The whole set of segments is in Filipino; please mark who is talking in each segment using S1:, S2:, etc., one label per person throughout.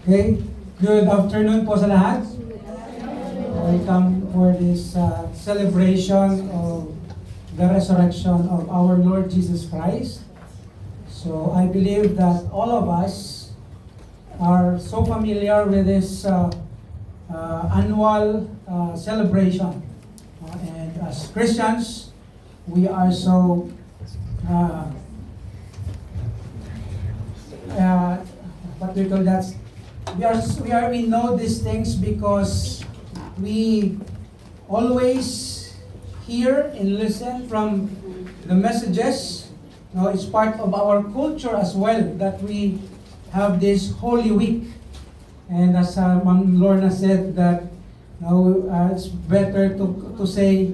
S1: Okay, good afternoon po sa lahat. Welcome for this celebration of the resurrection of our Lord Jesus Christ. So I believe that all of us are so familiar with this annual celebration. And as Christians, we are so what do you call that? We know these things because we always hear and listen from the messages. It's part of our culture as well that we have this Holy Week. And as Ma'am Lorna said that it's better to say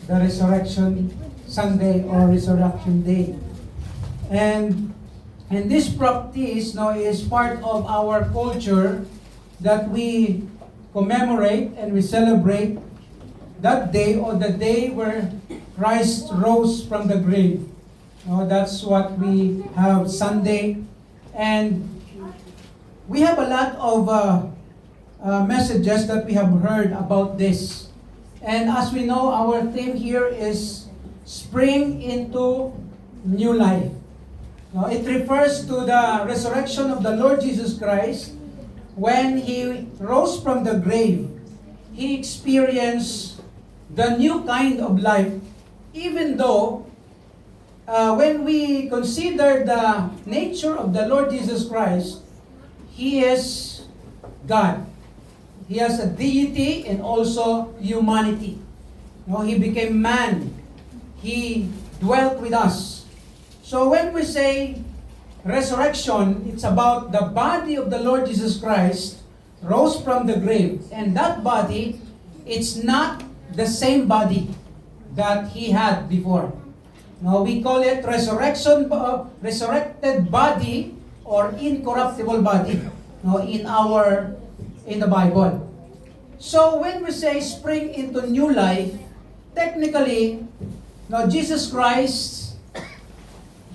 S1: the Resurrection Sunday or Resurrection Day. And this practice is part of our culture that we commemorate and we celebrate that day or the day where Christ rose from the grave. That's what we have Sunday. And we have a lot of messages that we have heard about this. And as we know, our theme here is Spring into New Life. It refers to the resurrection of the Lord Jesus Christ. When He rose from the grave, He experienced the new kind of life, even though when we consider the nature of the Lord Jesus Christ, He is God. He has a deity and also humanity. He became man. He dwelt with us. So when we say resurrection, it's about the body of the Lord Jesus Christ rose from the grave. And that body, it's not the same body that He had before. We call it resurrected body or incorruptible body in the Bible. So when we say spring into new life, technically, Jesus Christ,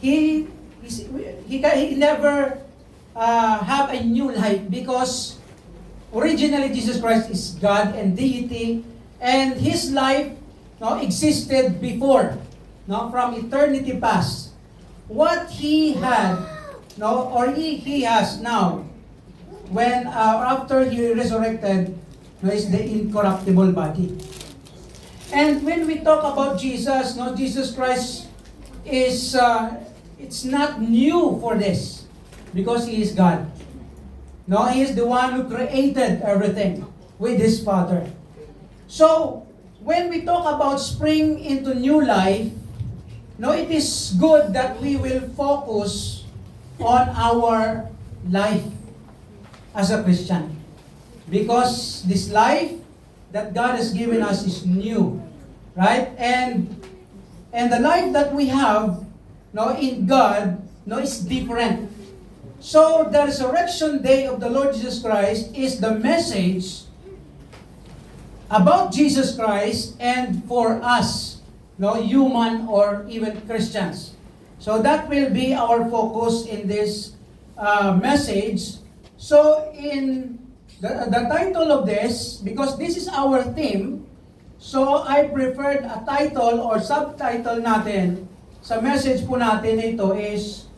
S1: He never have a new life because originally Jesus Christ is God and deity, and His life existed before, from eternity past. What He had, or He has now, when after He resurrected, is the incorruptible body. And when we talk about Jesus, Jesus Christ is it's not new for this because He is God. He is the one who created everything with His Father. So when we talk about spring into new life, it is good that we will focus on our life as a Christian, because this life that God has given us is new, right? And the life that we have in God is different. So the resurrection day of the Lord Jesus Christ is the message about Jesus Christ and for us, human or even Christians. So that will be our focus in this message. So in the title of this, because this is our theme, so I preferred a title or subtitle natin sa message po natin ito is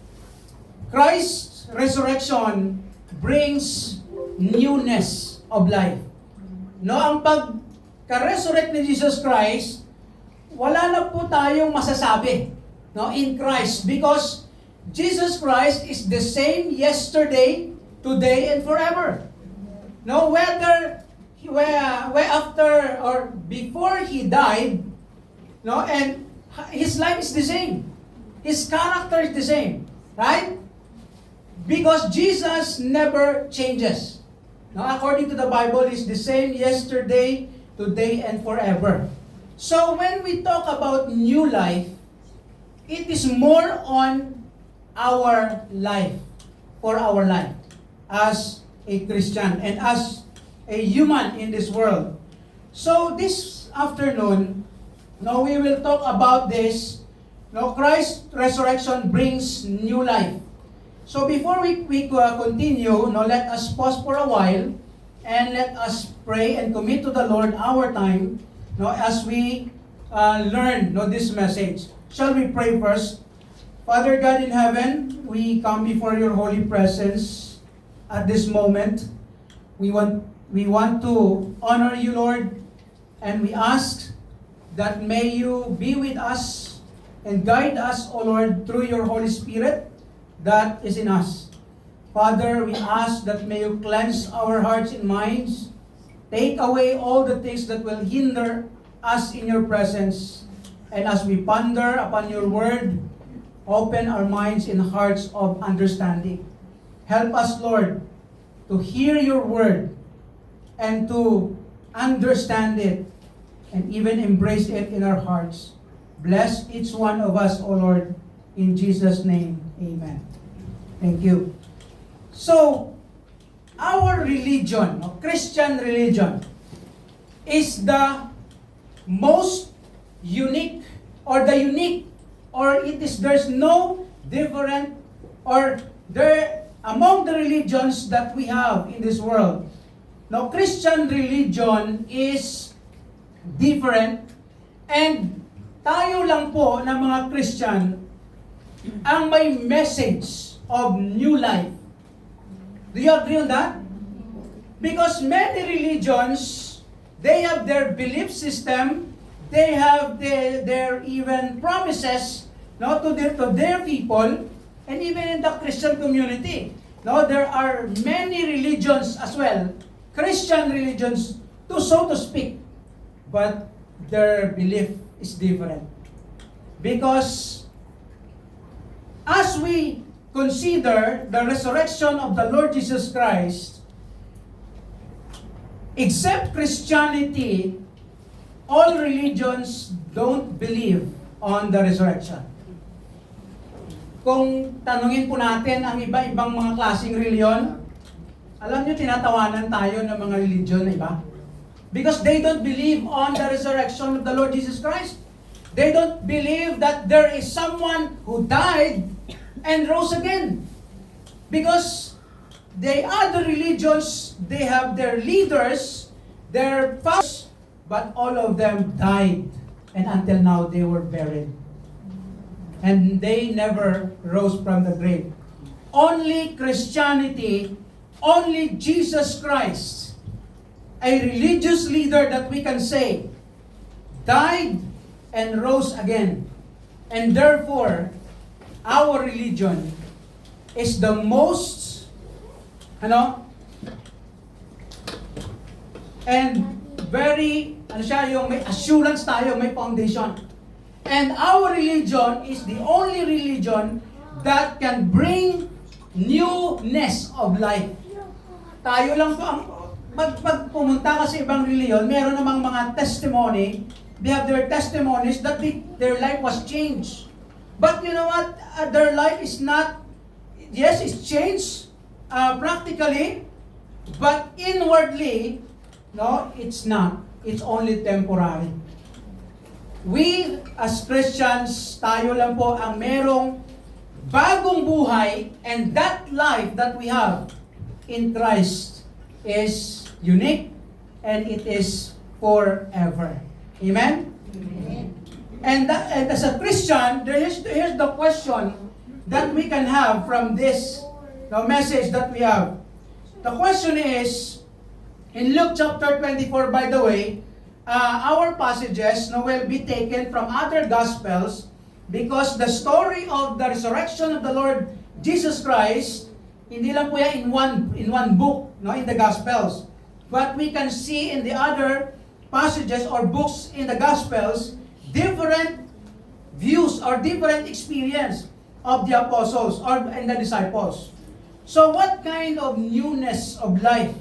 S1: Christ's resurrection brings newness of life. Ang pagka-resurrect ni Jesus Christ, wala na po tayong masasabi in Christ, because Jesus Christ is the same yesterday, today, and forever. Whether after or before He died, and His life is the same. His character is the same. Right? Because Jesus never changes. According to the Bible, He's the same yesterday, today, and forever. So when we talk about new life, it is more on our life, for our life, as a Christian and as a human in this world. So this afternoon, we will talk about this. Christ's resurrection brings new life. So before we continue, no, let us pause for a while and let us pray and commit to the Lord our time, no, as we learn, no, this message. Shall we pray first? Father God in heaven, we come before your holy presence at this moment. We want to honor you, Lord, and we ask that may you be with us and guide us, O Lord, through your Holy Spirit that is in us. Father, we ask that may you cleanse our hearts and minds, take away all the things that will hinder us in your presence, and as we ponder upon your word, open our minds and hearts of understanding. Help us, Lord, to hear your word and to understand it and even embrace it in our hearts. Bless each one of us, O Lord, in Jesus' name. Amen. Thank you. So, our religion, Christian religion, is the most unique, or there's no different, or there among the religions that we have in this world. Now, Christian religion is different, and tayo lang po na mga Christian ang may message of new life. Do you agree on that? Because many religions, they have their belief system, they have their even promises, no, to their people, and even in the Christian community. No, there are many religions as well, Christian religions, so to speak, but their belief is different. Because as we consider the resurrection of the Lord Jesus Christ, except Christianity, all religions don't believe on the resurrection. Kung tanungin po natin ang iba-ibang mga klaseng reliyon, alam nyo, tinatawanan tayo ng mga religion na iba. Because they don't believe on the resurrection of the Lord Jesus Christ. They don't believe that there is someone who died and rose again. Because the other religions, they have their leaders, their founders, but all of them died. And until now, they were buried. And they never rose from the grave. Only Christianity, only Jesus Christ, a religious leader that we can say, died and rose again. And therefore, our religion is the most, and very, yung may assurance tayo, may foundation. And our religion is the only religion that can bring newness of life. Tayo lang po, pag pumunta ka sa ibang religion, meron namang mga testimony, they have their testimonies that their life was changed. But you know what? Their life is not, yes, it's changed practically, but inwardly, no, it's not. It's only temporary. We, as Christians, tayo lang po ang merong bagong buhay, and that life that we have in Christ is unique, and it is forever. Amen? Amen. And as a Christian, here's the question that we can have from this message that we have. The question is, in Luke chapter 24, by the way, our passages will be taken from other Gospels, because the story of the resurrection of the Lord Jesus Christ, hindi lang po yan in one book, in the Gospels. But we can see in the other passages or books in the Gospels, different views or different experience of the apostles and the disciples. So what kind of newness of life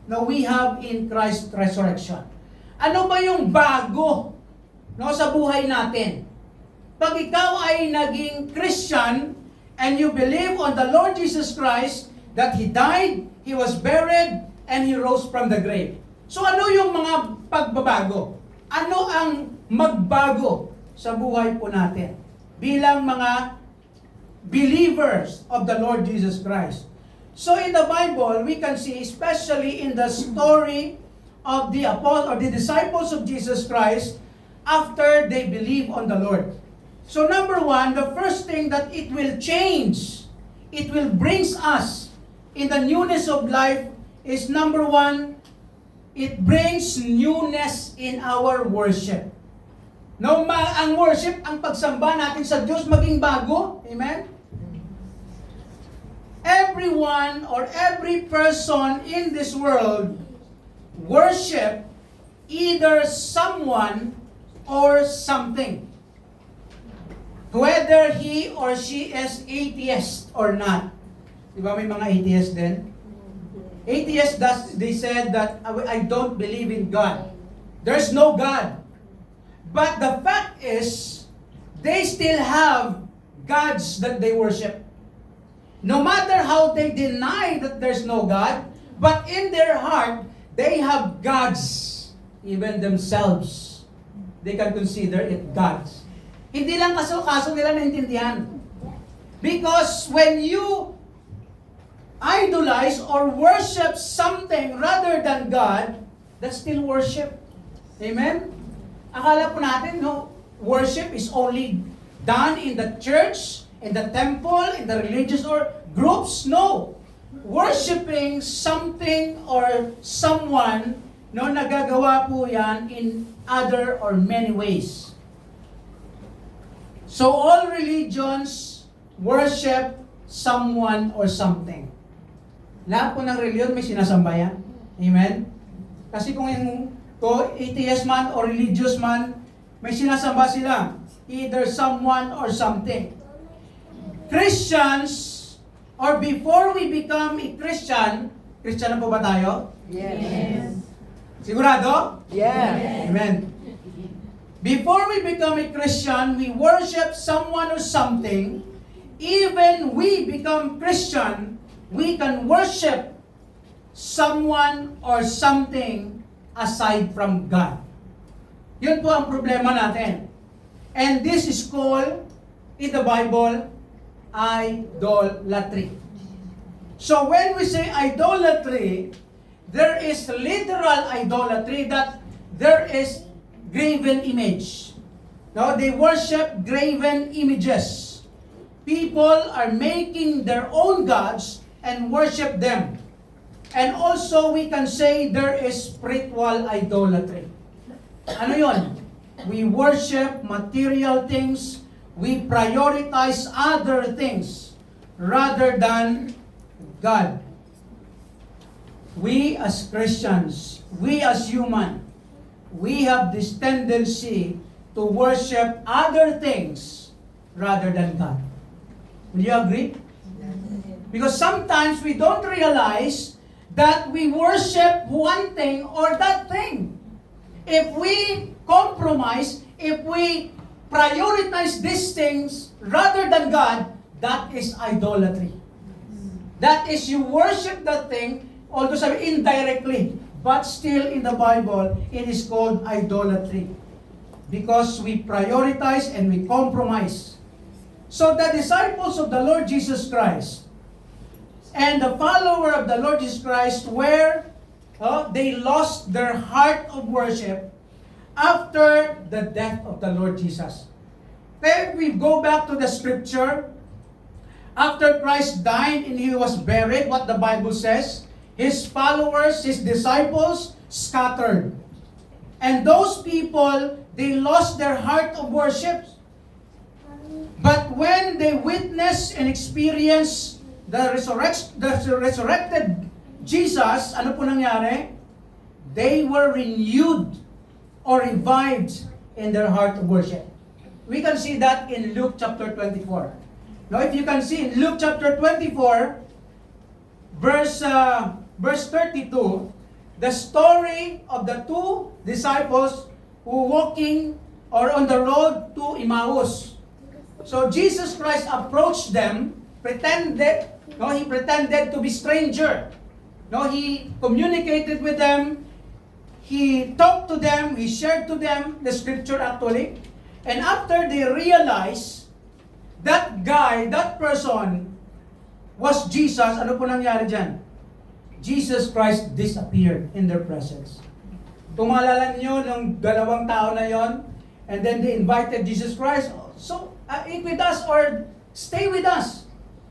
S1: we have in Christ's resurrection? Ano ba yung bago sa buhay natin? Pag ikaw ay naging Christian and you believe on the Lord Jesus Christ, that He died, He was buried, and He rose from the grave. So ano yung mga pagbabago? Ano ang magbago sa buhay po natin bilang mga believers of the Lord Jesus Christ. So in the Bible, we can see, especially in the story of the apostles or the disciples of Jesus Christ, after they believe on the Lord. So number one, the first thing that it will change, it will brings us in the newness of life is number one, it brings newness in our worship. No, ang worship, ang pagsamba natin sa Diyos maging bago. Amen? Everyone or every person in this world worship either someone or something. Whether he or she is atheist or not. Di ba may mga atheists din? Atheists, they said that I don't believe in God. There's no God. But the fact is, they still have gods that they worship. No matter how they deny that there's no God, but in their heart, they have gods. Even themselves, they can consider it gods. Hindi lang kaso nila naintindihan. Because when you idolize or worship something rather than God, that's still worship. Amen? Akala po natin, no, worship is only done in the church, in the temple, in the religious or groups. No. Worshiping something or someone, no, nagagawa po yan in other or many ways. So all religions worship someone or something. Lahat po ng religion may sinasamba yan. Amen? Kasi kung yung atheist man or religious man, may sinasamba sila. Either someone or something. Christians, or before we become a Christian na po ba tayo?
S2: Yes.
S1: Sigurado?
S2: Yes.
S1: Amen. Before we become a Christian, we worship someone or something. Even we become Christian, we can worship someone or something aside from God. Yun po ang problema natin. And this is called, in the Bible, idolatry. So when we say idolatry, there is literal idolatry that there is graven image. No, they worship graven images. People are making their own gods and worship them. And also, we can say there is spiritual idolatry. Ano yon? We worship material things. We prioritize other things rather than God. We as Christians, we as human, we have this tendency to worship other things rather than God. Will you agree? Because sometimes we don't realize that we worship one thing or that thing. If we compromise, if we prioritize these things rather than God, that is idolatry. That is, you worship that thing, although sabi indirectly, but still in the Bible, it is called idolatry. Because we prioritize and we compromise. So the disciples of the Lord Jesus Christ and the follower of the Lord Jesus Christ they lost their heart of worship after the death of the Lord Jesus. Then we go back to the scripture. After Christ died and he was buried, what the Bible says, his followers, his disciples, scattered. And those people, they lost their heart of worship. But when they witnessed and experienced the resurrected Jesus, ano po nangyari? They were renewed or revived in their heart of worship. We can see that in Luke chapter 24. Now, if you can see in Luke chapter 24, verse 32, the story of the two disciples who walking or on the road to Emmaus. So Jesus Christ approached them, he pretended to be stranger. No, he communicated with them, he talked to them, he shared to them the scripture actually. And after they realized that guy, that person, was Jesus, ano po nangyari dyan? Jesus Christ disappeared in their presence. Tumalala niyo ng dalawang tao na yon, and then they invited Jesus Christ, so eat with us or stay with us.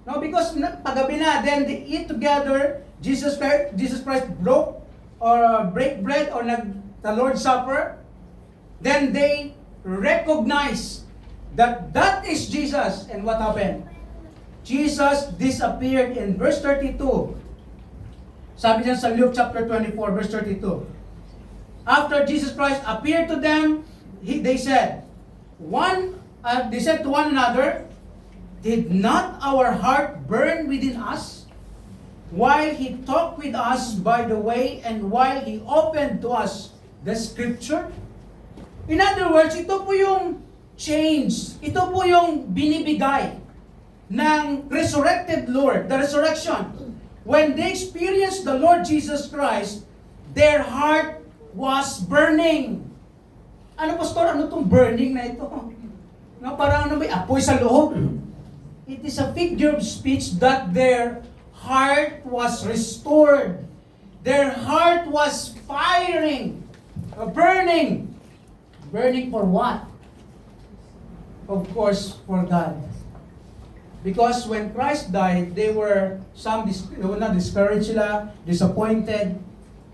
S1: No, because paggabi na, then they eat together. Jesus Christ break bread or the Lord's Supper. Then they recognize that that is Jesus. And what happened? Jesus disappeared in verse 32. Sabi niya sa Luke chapter 24, verse 32. After Jesus Christ appeared to them, they said to one another, "Did not our heart burn within us while He talked with us by the way and while He opened to us the Scripture?" In other words, ito po yung change. Ito po yung binibigay ng resurrected Lord, the resurrection. When they experienced the Lord Jesus Christ, their heart was burning. Ano, pastor? Ano itong burning na ito? No, parang may apoy sa loob. It is a figure of speech that their heart was restored. Their heart was firing, burning. Burning for what? Of course, for God. Because when Christ died, they were discouraged sila, disappointed.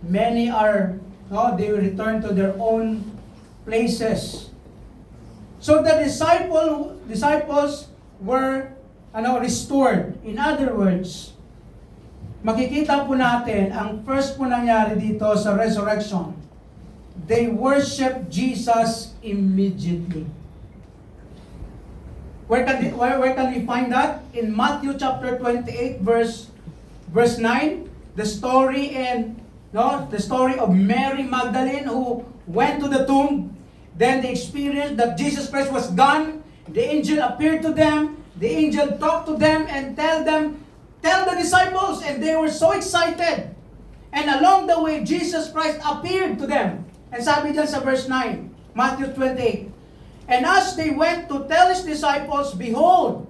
S1: Many they returned to their own places. So the disciples were restored. In other words, makikita po natin ang first po nangyari dito sa resurrection. They worship Jesus immediately. Where can we find that? In Matthew chapter 28 verse 9, the story of Mary Magdalene who went to the tomb. Then they experienced that Jesus Christ was gone. The angel appeared to them. The angel talked to them and tell the disciples, and they were so excited. And along the way, Jesus Christ appeared to them. And sabi dyan sa verse 9, Matthew 28, "And as they went to tell His disciples, behold,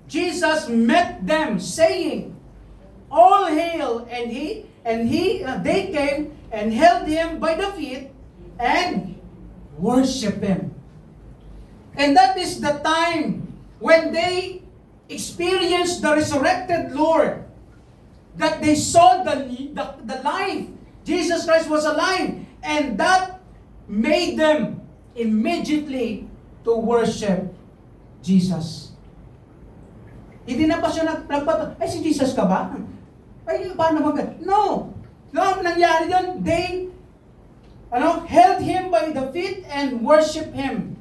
S1: Jesus met them, saying, All hail! And they came and held Him by the feet and worshiped Him." And that is the time when they experienced the resurrected Lord, that they saw the life. Jesus Christ was alive, and that made them immediately to worship Jesus. Hindi na pa siya ay si Jesus ka ba? Ay, paano mag... No! No, nangyari yun, they held Him by the feet and worship Him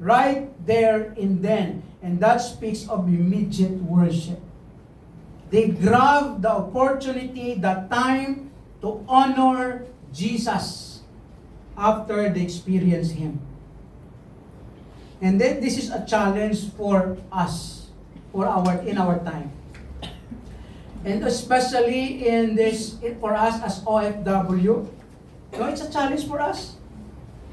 S1: right there and then. And that speaks of immediate worship. They grabbed the opportunity, the time to honor Jesus after they experienced Him. And then this is a challenge for us, in our time. And especially for us as OFW, it's a challenge for us.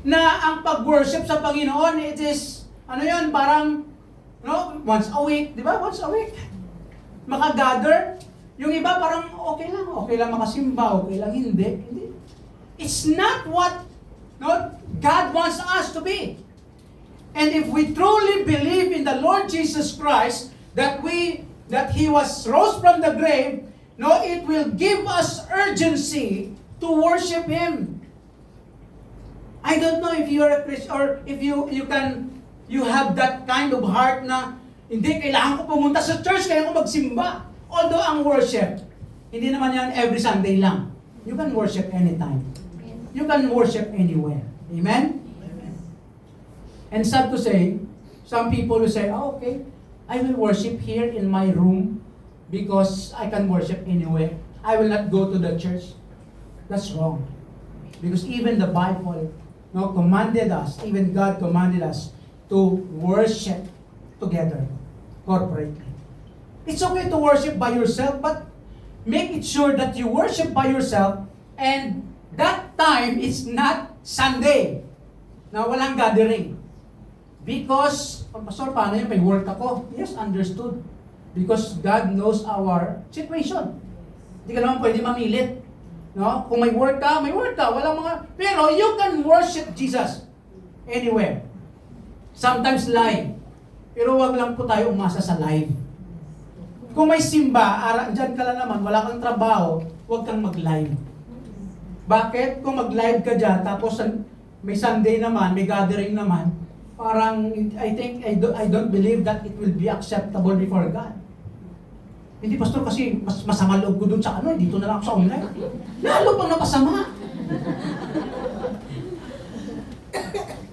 S1: Na ang pag-worship sa Panginoon, it is, parang, once a week, di ba? Once a week. Makagather. Yung iba parang okay lang makasimba, okay lang hindi. It's not what God wants us to be. And if we truly believe in the Lord Jesus Christ, that He was rose from the grave, it will give us urgency to worship Him. I don't know if you are a Christian or if you have that kind of heart na hindi kailangan ko pumunta sa church, kailangan ko magsimba. Although ang worship, hindi naman yan every Sunday lang. You can worship anytime. You can worship anywhere. Amen? And sad to say, some people will say, okay, I will worship here in my room because I can worship anywhere. I will not go to the church. That's wrong. Because even the Bible commanded us, even God commanded us to worship together, corporately. It's okay to worship by yourself, but make it sure that you worship by yourself and that time is not Sunday na walang gathering. Because, Pastor, paano yun? May work ako. Yes, understood. Because God knows our situation. Hindi ka naman pwede mamilit. No? Kung may work ka, may work ka. Walang mga... Pero you can worship Jesus anywhere. Sometimes live. Pero wag lang po tayo umasa sa live. Kung may simba, dyan ka lang naman, wala kang trabaho, wag kang mag-live. Bakit? Kung mag-live ka dyan, tapos may Sunday naman, may gathering naman, parang, I don't believe that it will be acceptable before God. Hindi, Pastor, kasi masama loob ko dun sa dito na lang ako sa online. Lalo pang napasama.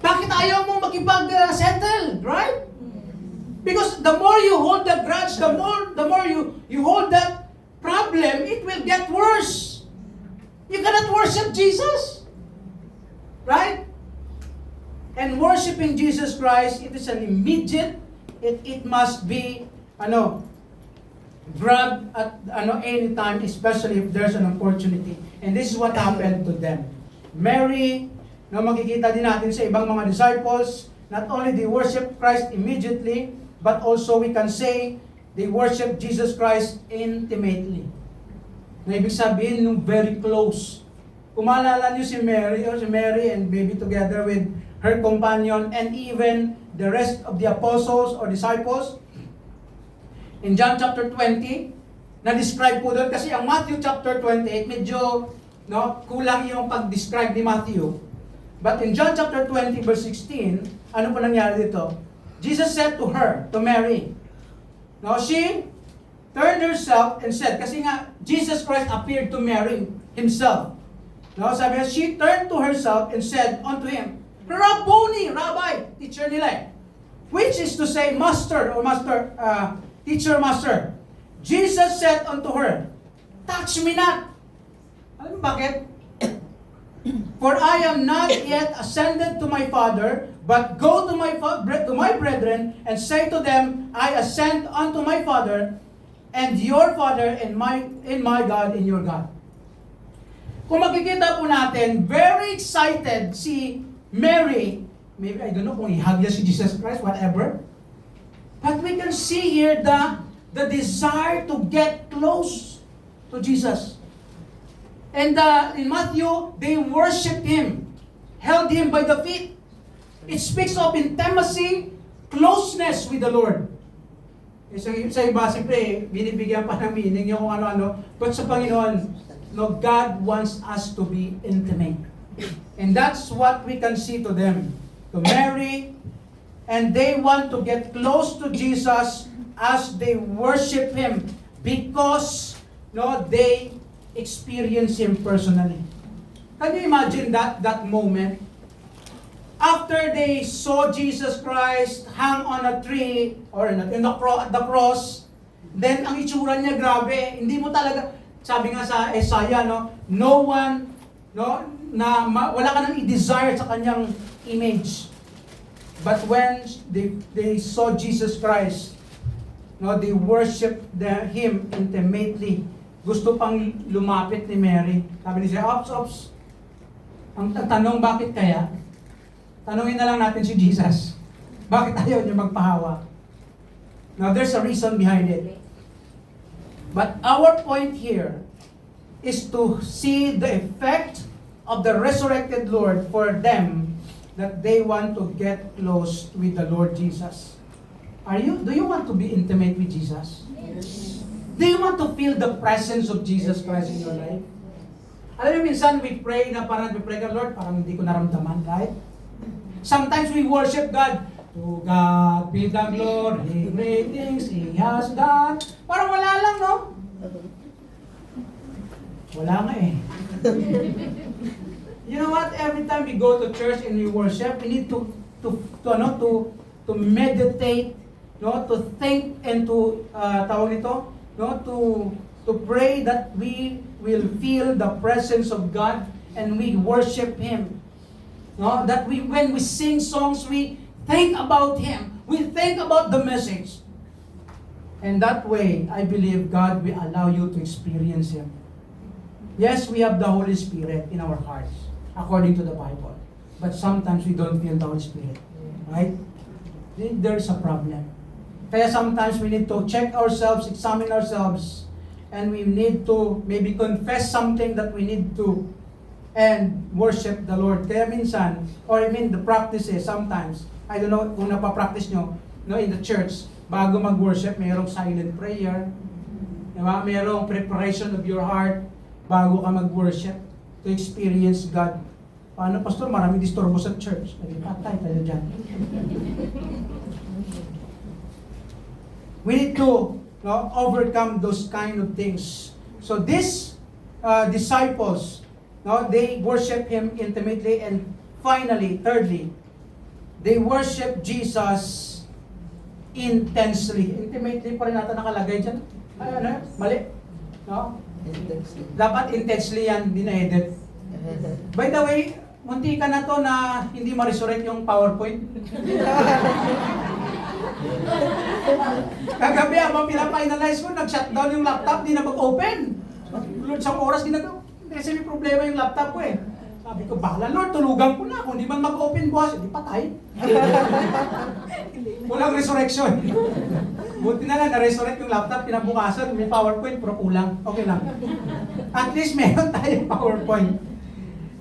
S1: Bakit ayaw mo makipag-settle, right? Because the more you hold the grudge, the more you hold that problem, it will get worse. You cannot worship Jesus. Right? And worshiping Jesus Christ, it is an immediate, it must be, grab at any time, especially if there's an opportunity. And this is what happened to them. Mary, na makikita din natin sa ibang mga disciples, not only they worship Christ immediately, but also we can say they worship Jesus Christ intimately. Na ibig sabihin, nung very close. Kung maalala niyo si Mary and maybe together with her companion and even the rest of the apostles or disciples, in John chapter 20, na-describe po doon kasi ang Matthew chapter 28, medyo kulang yung pag-describe ni Matthew. But in John chapter 20 verse 16, ano po nangyari dito? Jesus said to her, to Mary, she turned herself and said, kasi nga, Jesus Christ appeared to Mary himself. Sabi niya, she turned to herself and said unto him, Rabboni, Rabbi, teacher nila. Which is to say, master, or master, teacher, master. Jesus said unto her, touch me not. Alam mo bakit? For I am not yet ascended to my Father, but go to my brethren, and say to them, I ascend unto my Father, and your Father, and my God, and your God. Kung makikita po natin, very excited si Mary, maybe, I don't know kung ihag niya si Jesus Christ, whatever, but we can see here the desire to get close to Jesus. And in Matthew, they worshiped Him, held Him by the feet. It speaks of intimacy, closeness with the Lord. Sa iba, siyempre, binibigyan pa ng meaning yung ano-ano. But sa Panginoon, God wants us to be intimate. And that's what we can see to them, to Mary. And they want to get close to Jesus as they worship Him because they experience Him personally. Can you imagine that moment? After they saw Jesus Christ hang on a tree or at the cross, then ang itsura niya grabe. Hindi mo talaga, sabi nga sa Isaiah, no one, wala ka nang i-desire sa kanyang image. But when they saw Jesus Christ, they worshiped Him intimately. Gusto pang lumapit ni Mary. Sabi niya, ops. Ang tanong, bakit kaya? Tanungin na lang natin si Jesus. Bakit ayaw niya magpahawa? Now, there's a reason behind it. But our point here is to see the effect of the resurrected Lord for them that they want to get close with the Lord Jesus. Do you want to be intimate with Jesus?
S2: Yes.
S1: Do you want to feel the presence of Jesus Christ in your life? Alam mo, minsan we pray ka, Lord, parang hindi ko naramdaman, right? Sometimes we worship God. To God be the glory, great things He has done. Parang wala lang, no? Wala nga eh. You know what? Every time we go to church and we worship, we need to meditate, to think and to to pray that we will feel the presence of God and we worship Him. That when we sing songs, we think about Him. We think about the message. And that way, I believe God will allow you to experience Him. Yes, we have the Holy Spirit in our hearts, according to the Bible. But sometimes we don't feel the Holy Spirit. Right? then there's a problem. Kaya sometimes we need to check ourselves, examine ourselves, and we need to maybe confess something that we need to and worship the Lord. Kaya minsan, or I mean the practice is sometimes, I don't know kung napapractice nyo, no, in the church, bago mag-worship, mayroong silent prayer, diba? Mayroong preparation of your heart bago ka mag-worship to experience God. Paano, Pastor? Maraming disturbo sa church. Patay tayo dyan. We need to overcome those kind of things. So these disciples, they worship Him intimately, and finally, thirdly, they worship Jesus intensely. Intimately pa rin natin nakalagay dyan. Ay, ano? Mali? No? Dapat intensely yan, hindi na-edit. By the way, munti ka na to na hindi ma-resurrect yung PowerPoint. Kagabi, habang pinapa-finalize ko, nag-shutdown yung laptop, di na mag-open. Isang oras ginagawa. Kasi may problema yung laptop ko eh. Sabi ko, bahala Lord, tulugan ko na. Kung di man mag-open bukas, hindi patay. Walang resurrection. Buti na lang, na-resurrect yung laptop, pinabukasan, may PowerPoint, pero kulang. Okay lang. At least meron tayong PowerPoint.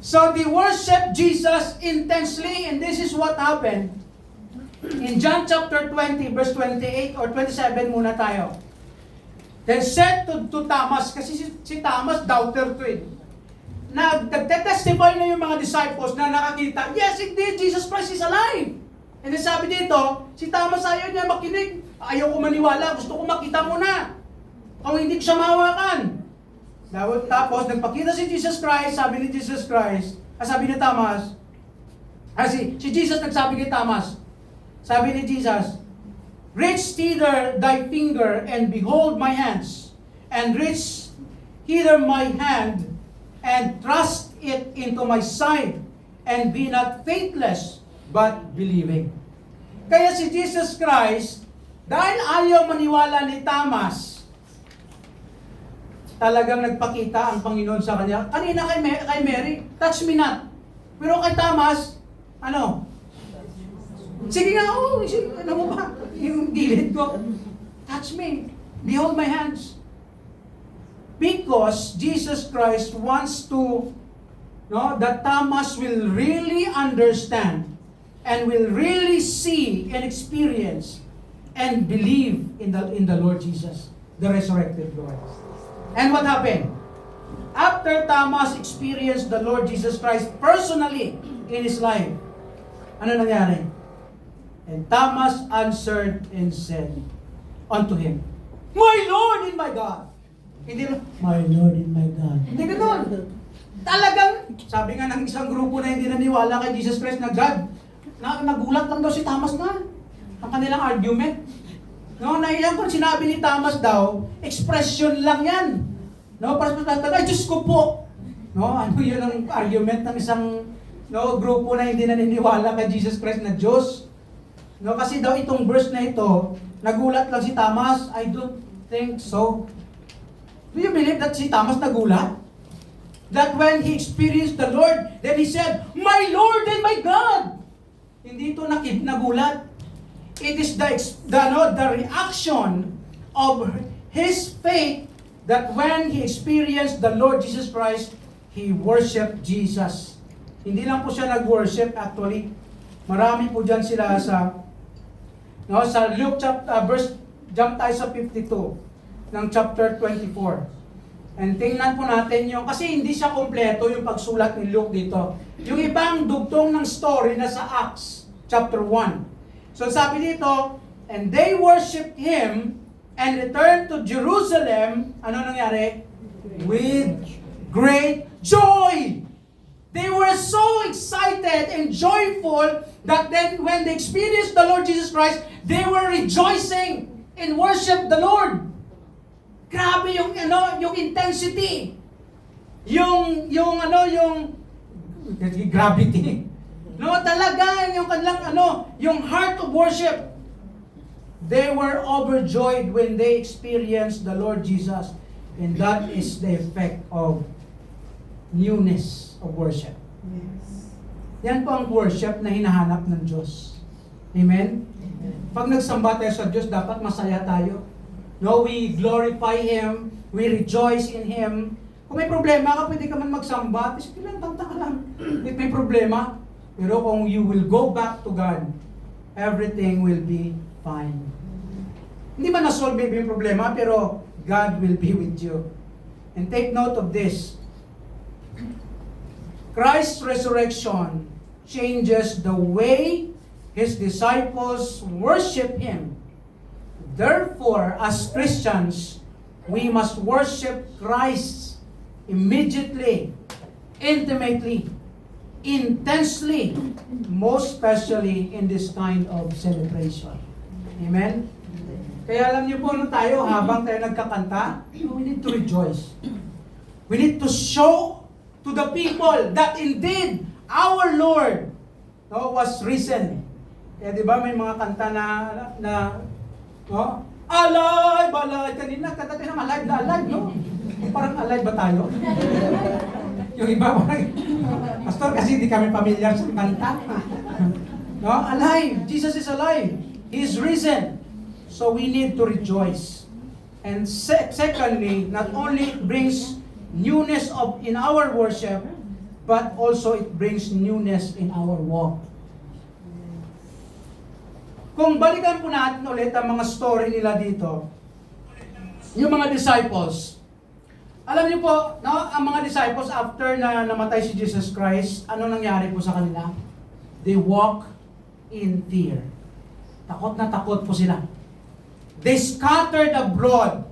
S1: So they worship Jesus intensely, and this is what happened. In John chapter 20, verse 28 or 27 muna tayo. Then said to Thomas, kasi si Thomas doubter to it. Nagte-testify na yung mga disciples na nakakita, yes, indeed, Jesus Christ is alive. And then sabi dito, si Thomas ayaw niya makinig. Ayaw ko maniwala, gusto ko makita muna. Kung hindi ko siya mahawakan. Tapos, nagpakita si Jesus Christ, sabi ni Jesus Christ, sabi ni Thomas, si Jesus nagsabi kay Thomas, sabi ni Jesus, reach hither thy finger and behold my hands, and reach hither my hand and thrust it into my side, and be not faithless, but believing. Kaya si Jesus Christ, dahil ayaw maniwala ni Thomas, talagang nagpakita ang Panginoon sa kanya. Kanina kay Mary, touch me not. Pero kay Thomas, ano? Sige nga, ano mo ba? Yung gilid ko, touch me. Behold my hands. Because Jesus Christ wants to, that Thomas will really understand and will really see and experience and believe in the Lord Jesus, the resurrected Lord. And what happened? After Thomas experienced the Lord Jesus Christ personally in his life, ano nangyari? And Thomas answered and said unto him, my Lord and my God. Hindi na, my Lord and my God. Hindi ganoon. Talagang, sabi nga ng isang grupo na hindi naniwala kay Jesus Christ na God, nagulat lang daw si Thomas na ang kanilang argument. Naiyan ko, sinabi ni Thomas daw, expression lang yan. Parang ay, Diyos ko po. Ano yun ang argument ng isang grupo na hindi naniniwala kay Jesus Christ na Diyos. Kasi daw itong verse na ito, nagulat lang si Thomas. I don't think so. Do you believe that si Thomas nagulat? That when he experienced the Lord, then he said, my Lord and my God. Hindi ito nagulat. It is the reaction of his faith that when he experienced the Lord Jesus Christ, he worshiped Jesus. Hindi lang po siya nag-worship, actually. Marami po dyan sila sa Luke verse, jump tayo sa 52 ng chapter 24. And tingnan po natin yung, kasi hindi siya kompleto yung pagsulat ni Luke dito. Yung ibang dugtong ng story na sa Acts chapter 1. So sabi dito, and they worshiped Him and returned to Jerusalem, ano nangyari? With great joy. They were so excited and joyful that then when they experienced the Lord Jesus Christ, they were rejoicing and worship the Lord. Grabe yung intensity. Yung gravity. Talaga yung kanilang yung heart of worship. They were overjoyed when they experienced the Lord Jesus. And that is the effect of newness of worship.
S2: Yes.
S1: Yan po ang worship na hinahanap ng Diyos. Amen? Pag nagsamba tayo sa Diyos, dapat masaya tayo. No, we glorify Him, we rejoice in Him. Kung may problema ka, pwede ka man magsamba, sige lang, tanta ka lang. If may problema, pero kung you will go back to God, everything will be fine. Hindi man na-solve yung problema, pero God will be with you. And take note of this. Christ's resurrection changes the way His disciples worship Him. Therefore, as Christians, we must worship Christ immediately, intimately, intensely, most especially in this kind of celebration. Amen? Kaya alam niyo po, tayo, habang tayo nagkakanta, we need to rejoice. We need to show to the people that indeed our Lord was risen. Kaya di ba may mga kanta na alive, alive. Kanina, kanta tayo ng alive na alive, no? Parang alive ba tayo? Yung iba, parang, Pastor, kasi hindi kami familiar sa kanta. No? Alive. Jesus is alive. He is risen. So we need to rejoice. And secondly, not only it brings newness in our worship, but also it brings newness in our walk. Kung balikan po natin ulit ang mga story nila dito, yung mga disciples, alam niyo po, no, ang mga disciples after na namatay si Jesus Christ, ano nangyari po sa kanila? They walk in fear. Takot na takot po sila. They scattered abroad.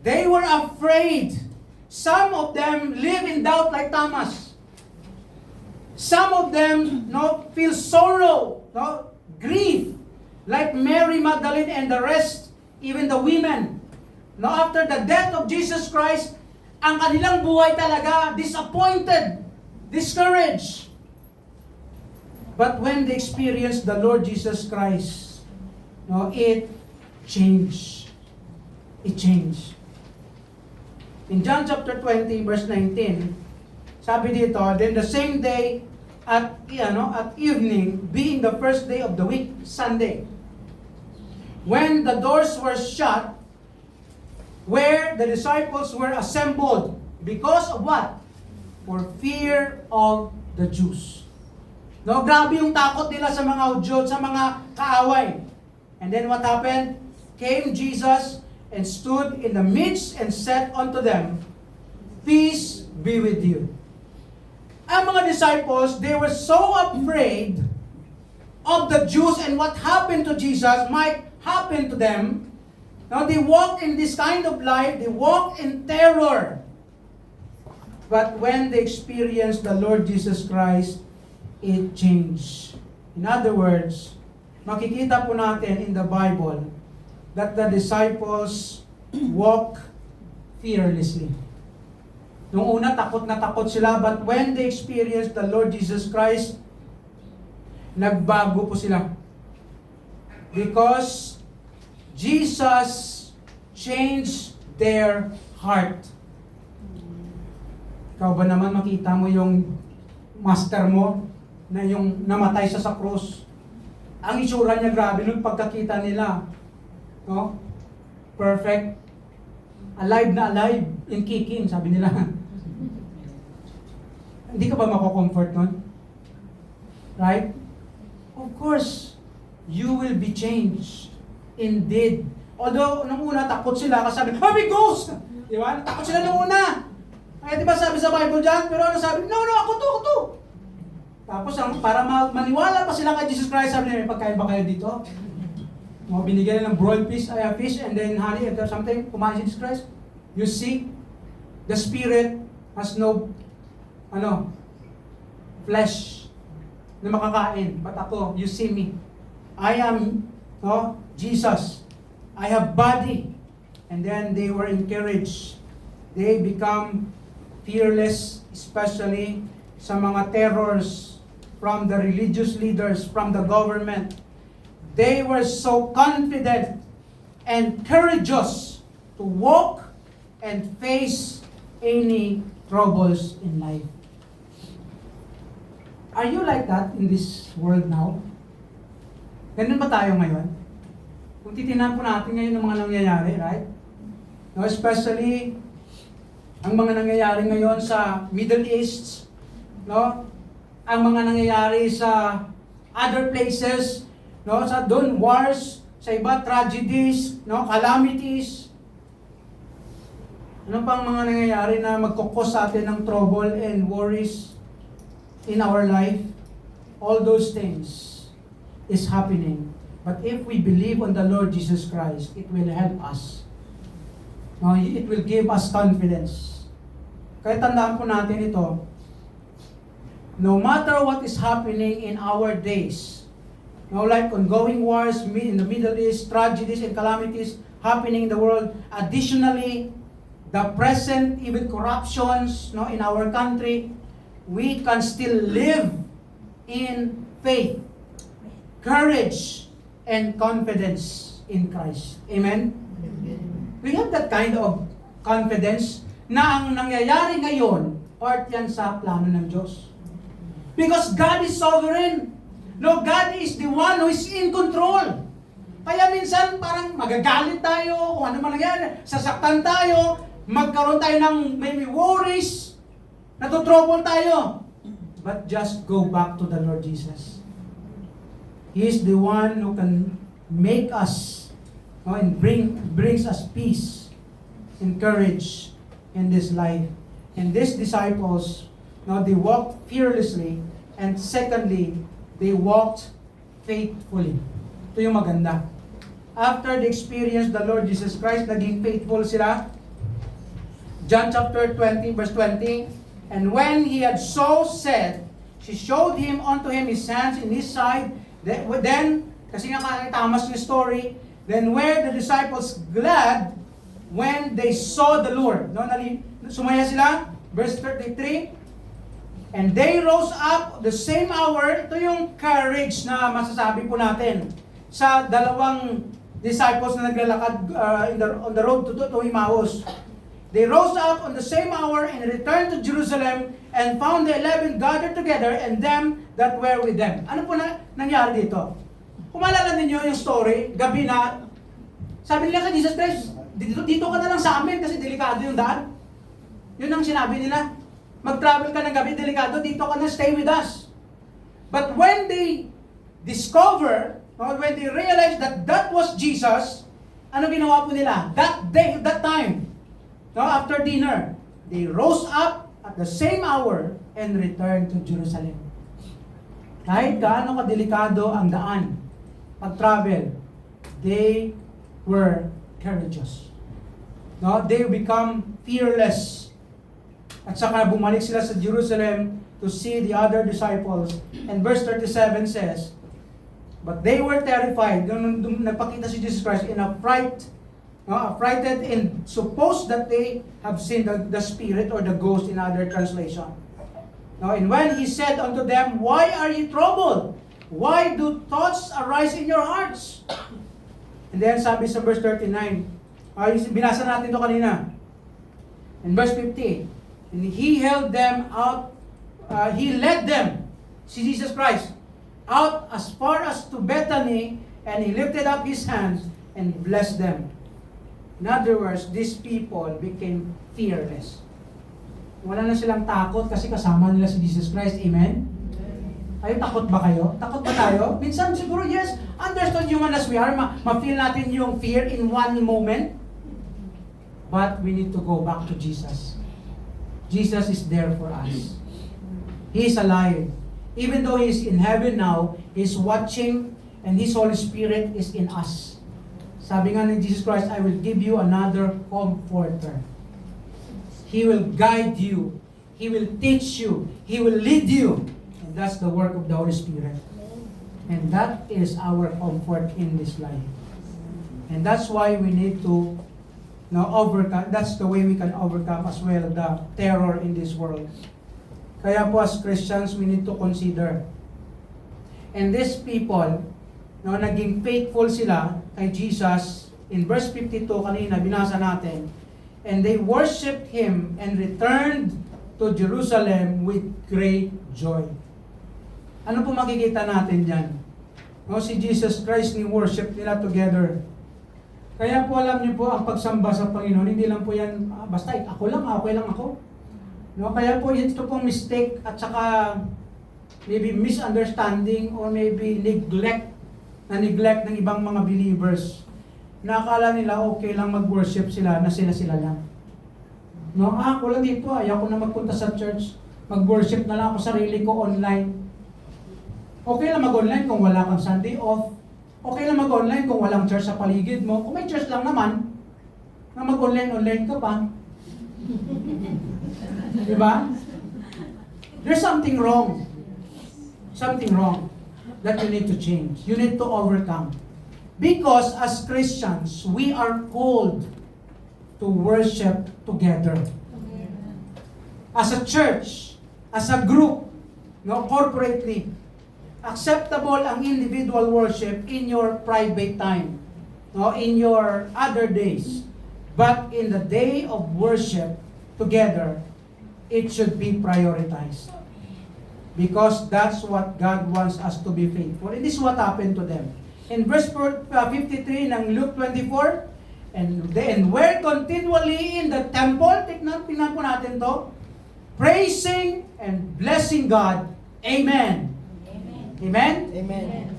S1: They were afraid. Some of them live in doubt like Thomas. Some of them feel sorrow, grief, like Mary Magdalene and the rest, even the women. After the death of Jesus Christ, ang kanilang buhay talaga disappointed, discouraged. But when they experienced the Lord Jesus Christ, it changed. It changed. In John chapter 20, verse 19, sabi dito, then the same day at evening, being the first day of the week, Sunday, when the doors were shut, where the disciples were assembled, because of what? For fear of the Jews. Grabe yung takot nila sa mga Hudyo, sa mga kaaway. And then what happened? Came Jesus and stood in the midst and said unto them, peace be with you. Ang mga disciples, they were so afraid of the Jews and what happened to Jesus might happen to them. Now they walked in this kind of life, they walked in terror. But when they experienced the Lord Jesus Christ, it changed. In other words, makikita po natin in the Bible that the disciples walk fearlessly. Nung una, takot na takot sila, but when they experienced the Lord Jesus Christ, nagbago po sila. Because Jesus changed their heart. Ikaw ba naman makita mo yung master mo na yung namatay sa krus? Ang itsura niya grabe nung pagkakita nila. Perfect. Alive na alive. In kicking, sabi nila. Hindi ka ba mako-comfort nun? Right? Of course, you will be changed. Indeed. Although, nung una, takot sila kasi sabi, Holy Ghost! Di ba? Takot sila nung una. Ay, di ba sabi sa Bible dyan? Pero ano sabi? No, ako to. Tapos, para maniwala pa sila kay Jesus Christ, sabi nila, may pagkain ba kayo dito? Binigyan nila ng broiled fish, and then honey, and something, kumain si Jesus Christ. You see, the Spirit has no, flesh na makakain. But ako, you see me. I am, Jesus. I have body. And then they were encouraged. They become fearless, especially sa mga terrors from the religious leaders, from the government. They were so confident and courageous to walk and face any troubles in life. Are you like that in this world now? Ganun ba tayo ngayon? Kung titingnan po natin ngayon ng mga nangyayari, right? No, especially ang mga nangyayari ngayon sa Middle East, no? Ang mga nangyayari sa other places, no? Sa doon wars, sa iba tragedies, no? Calamities. Ano pang mga nangyayari na magkukos sa atin ng trouble and worries in our life? All those things is happening. But if we believe on the Lord Jesus Christ, it will help us. No, it will give us confidence. Kaya tandaan po natin ito. No matter what is happening in our days, no, like ongoing wars in the Middle East, tragedies and calamities happening in the world, additionally, the present even corruptions, no, in our country, we can still live in faith, courage, and confidence in Christ. Amen? We have that kind of confidence na ang nangyayari ngayon, part yan sa plano ng Diyos. Because God is sovereign. No, God is the one who is in control. Kaya minsan parang magagalit tayo, kung ano man nangyayari, sasaktan tayo, magkaroon tayo ng maybe worries, natutrouble tayo. But just go back to the Lord Jesus. He is the one who can make us, no, and brings us peace and courage in this life. And these disciples, no, they walked fearlessly, and secondly, they walked faithfully. Ito yung maganda. After they experienced the Lord Jesus Christ, naging faithful sila. John chapter 20, verse 20, and when he had so said, she showed him unto him his hands and his side. Then, kasi nga tamas yung story, then were the disciples glad when they saw the Lord. No, sumaya sila, verse 33, and they rose up the same hour. Ito yung courage na masasabi po natin sa dalawang disciples na naglalakad on the road to Emmaus. They rose up on the same hour and returned to Jerusalem and found the 11 gathered together and them that were with them. Ano po nangyari dito? Kung maalala ninyo yung story, gabi na, sabi nila kay Jesus Christ, dito ka na lang sa amin kasi delikado yung daan. Yun ang sinabi nila. Mag-travel ka ng gabi, delikado, dito ka na, stay with us. But when they discover, or when they realize that that was Jesus, ano ginawa po nila? That day, that time, no, after dinner, they rose up at the same hour and returned to Jerusalem. Kahit gaano kadelikado ang daan, pag-travel, they were courageous. No, they become fearless. At saka bumalik sila sa Jerusalem to see the other disciples. And verse 37 says, but they were terrified. Nung nagpakita si Jesus Christ in a fright, affrighted and supposed that they have seen the spirit or the ghost in other translation. Now, and when he said unto them, why are you troubled? Why do thoughts arise in your hearts? And then sabi sa verse 39, binasa natin ito kanina. In verse 50, and he held them out, he led them, si Jesus Christ, out as far as to Bethany, and he lifted up his hands and blessed them. In other words, these people became fearless. Wala na silang takot kasi kasama nila si Jesus Christ. Amen? Kayo, takot ba kayo? Takot ba tayo? Minsan siguro, yes, understood human as we are, ma-feel natin yung fear in one moment. But we need to go back to Jesus. Jesus is there for us. He is alive. Even though He is in heaven now, He is watching, and His Holy Spirit is in us. Sabi nga ni Jesus Christ, I will give you another comforter. He will guide you. He will teach you. He will lead you. And that's the work of the Holy Spirit. And that is our comfort in this life. And that's why we need to overcome. That's the way we can overcome as well the terror in this world. Kaya po as Christians, we need to consider. And these people, naging faithful sila kay Jesus. In verse 52 kanina, binasa natin. And they worshipped Him and returned to Jerusalem with great joy. Ano po makikita natin dyan? Si Jesus Christ, ni worship nila together Kaya po alam niyo po ang pagsamba sa Panginoon, hindi lang po yan, basta ako lang, okay lang ako. No? Kaya po ito pong mistake at saka maybe misunderstanding or maybe neglect ng ibang mga believers. Nakakala nila okay lang mag-worship sila na sila lang. No, ako lang dito, ayaw ko na magpunta sa church. Mag-worship na lang ako sarili ko online. Okay lang mag-online kung wala kang Sunday off. Okay lang mag-online kung walang church sa paligid mo. Kung may church lang naman, na mag-online ka pa. Diba? There's something wrong. Something wrong that you need to change. You need to overcome. Because as Christians, we are called to worship together. As a church, as a group, no, corporately, acceptable ang individual worship in your private time, no, in your other days. But in the day of worship together, it should be prioritized. Because that's what God wants us to be faithful. And this is what happened to them. In verse 53 ng Luke 24, and were continually in the temple, tingnan po natin to, praising and blessing God. Amen. Amen?
S3: Amen.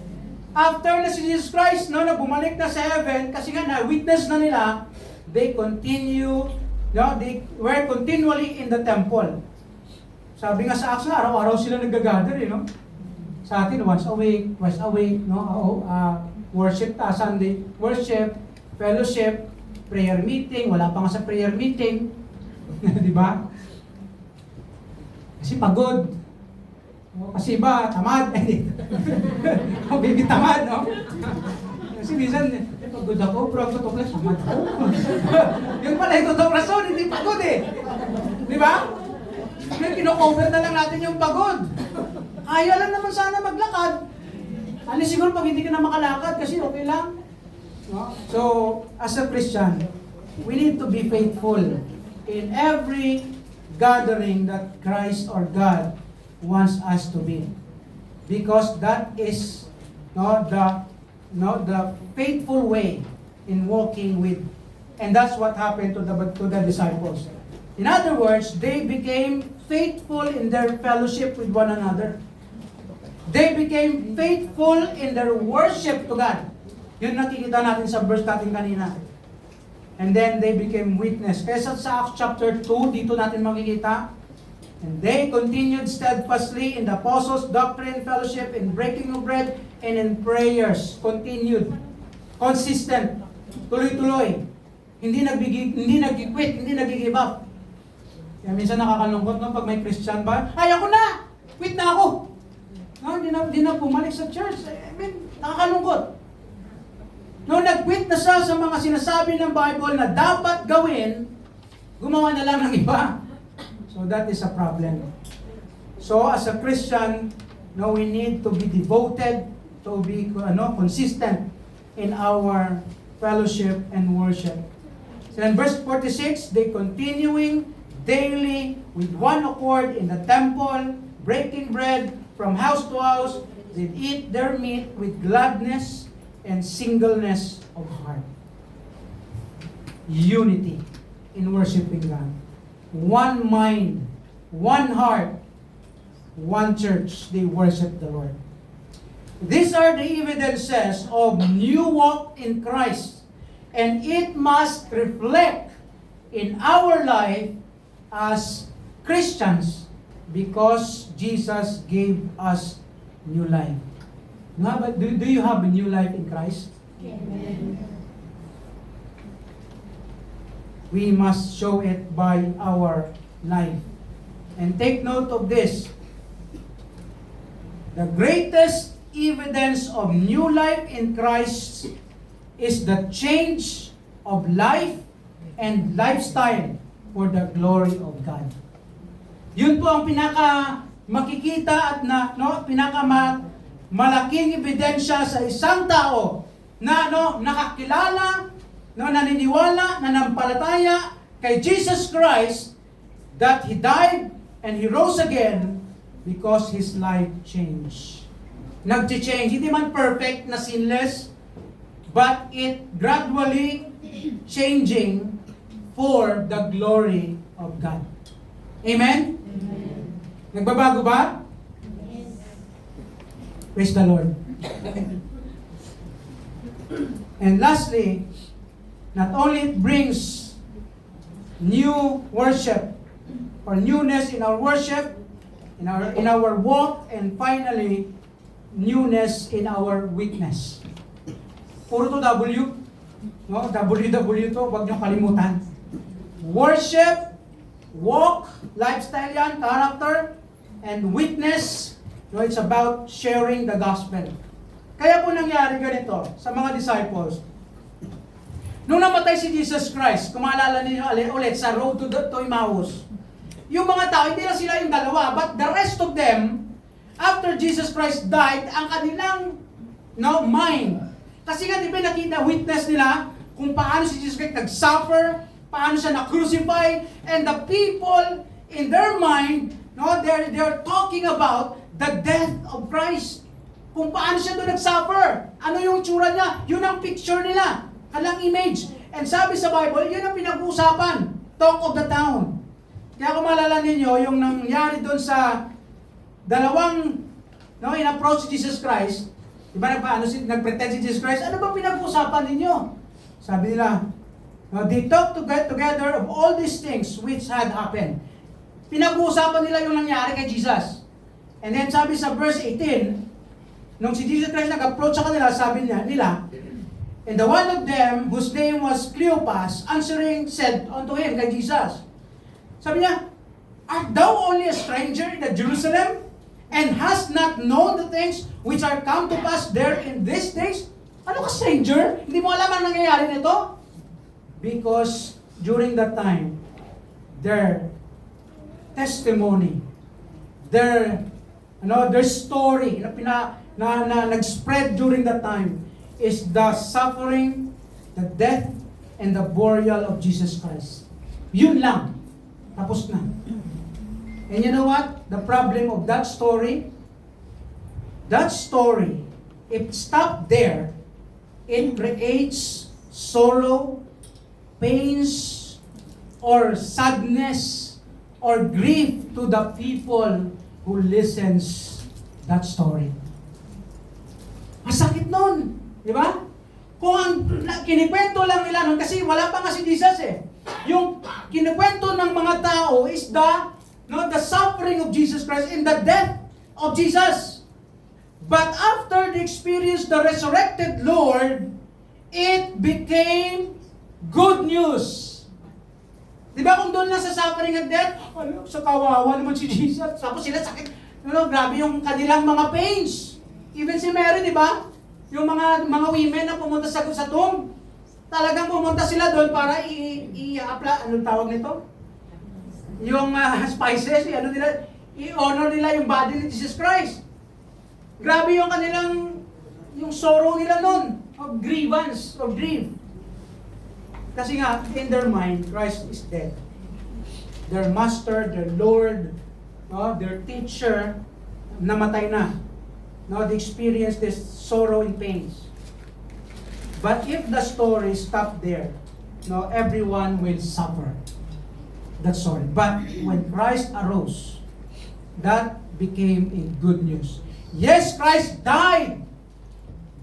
S1: After na si Jesus Christ, no, na bumalik na sa heaven, kasi nga na-witness na nila, they were continually in the temple. Sabi nga sa Acts, araw-araw sila nag-gather, no? Sa atin, once a week, no? Worship, Sunday, worship, fellowship, prayer meeting, wala pa nga sa prayer meeting. Di ba? Kasi pagod. O, kasi iba, tamad. O, baby tamad, no? Kasi minsan, pagod ako, pero ang totoo lang, tamad ako. Yung pala yung totoong rason, hindi pagod eh. Di ba? Ngayon, kino-cover na lang natin yung pagod. Kaya lang naman sana maglakad. Ano siguro pag hindi ka na makalakad, kasi okay lang. No? So, as a Christian, we need to be faithful in every gathering that Christ or God wants us to be, because that is the faithful way in walking with, and that's what happened to the disciples. In other words, they became faithful in their fellowship with one another. They became faithful in their worship to God. Yun nakikita natin sa verse natin kanina. And then they became witness. Kaya sa Acts chapter 2, dito natin makikita, and they continued steadfastly in the apostles' doctrine, fellowship, in breaking of bread, and in prayers. Continued. Consistent. Tuloy-tuloy. Hindi nag-quit, hindi nag-give up. Kaya minsan nakakalungkot, no? Pag may Christian ba, ay ako na! Quit na ako! No, hindi na bumalik sa church. I mean, nakakalungkot. Noong nag-quit na siya sa mga sinasabi ng Bible na dapat gawin, gumawa na lang ng iba. So that is a problem. So as a Christian, no, we need to be devoted, to be consistent in our fellowship and worship. So in verse 46, they continuing daily with one accord in the temple, breaking bread from house to house, they eat their meat with gladness and singleness of heart. Unity in worshiping God. One mind, one heart, one church, they worship the Lord. These are the evidences of new walk in Christ, and it must reflect in our life as Christians because Jesus gave us new life. No, but do you have a new life in Christ?
S2: Amen.
S1: We must show it by our life. And take note of this. The greatest evidence of new life in Christ is the change of life and lifestyle for the glory of God. Yun po ang pinaka makikita at malaking ebidensya sa isang tao na nakakilala, naniniwala, nanampalataya kay Jesus Christ that He died and He rose again because His life changed. Nag-change, hindi man perfect na sinless, but it gradually changing for the glory of God. Amen? Nagbabago ba? Praise the Lord. And lastly, not only it brings new worship or newness in our worship, in our walk, and finally, newness in our witness. Puro to W. No? WW to, huwag niyo kalimutan. Worship, walk, lifestyle yan, character, and witness. No, it's about sharing the gospel. Kaya po nangyari ganito sa mga disciples. Nung namatay si Jesus Christ, kung maalala ninyo ulit sa road to Emmaus, yung mga tao, hindi na sila yung dalawa, but the rest of them, after Jesus Christ died, ang kanilang mind. Kasi nga, di ba nakita, witness nila kung paano si Jesus Christ nag-suffer, paano siya na-crucify, and the people in their mind, they're talking about the death of Christ. Kung paano siya doon nag-suffer. Ano yung tsura niya? Yun ang picture nila. Kalang image. And sabi sa Bible, yun ang pinag-uusapan. Talk of the town. Kaya kung maalala ninyo, yung nangyari doon sa dalawang in-approach si Jesus Christ, diba nag-pretend si Jesus Christ, ano ba pinag-uusapan ninyo? Sabi nila, they talk together of all these things which had happened. Pinag-uusapan nila yung nangyari kay Jesus. And then sabi sa verse 18, nung si Jesus Christ nag-approach sa kanila, sabi nila, and the one of them, whose name was Cleopas, answering, said unto him, kay Jesus, sabi niya, art thou only a stranger in Jerusalem, and hast not known the things which are come to pass there in these days? Ano ka, stranger? Hindi mo alam ang nangyayari nito? Because during that time, their testimony, their story na nag-spread during that time is the suffering, the death, and the burial of Jesus Christ. Yun lang. Tapos na. And you know what? The problem of that story, if stopped there, it creates sorrow, pains, or sadness, or grief to the people who listens that story. Masakit nun. Di ba? Kung ang kinikwento lang nila nun, kasi wala pa nga si Jesus eh. Yung kinikwento ng mga tao is the suffering of Jesus Christ and the death of Jesus. But after they experienced the resurrected Lord, it became good news. Di ba kung doon lang sa suffering and death, sa kawawa naman si Jesus. Tapos sila sakit. Grabe yung kanilang mga pains. Even si Mary, di ba? Yung mga women na pumunta sa tomb, talagang pumunta sila doon para anong tawag nito? Yung spices, i-honor nila yung body ni Jesus Christ. Grabe yung kanilang, yung sorrow nila noon, of grievance, of grief. Kasi nga, in their mind, Christ is dead. Their master, their Lord, their teacher, namatay na. They experience this sorrow and pains. But if the story stopped there, everyone will suffer that story. But when Christ arose, that became a good news. Yes, Christ died,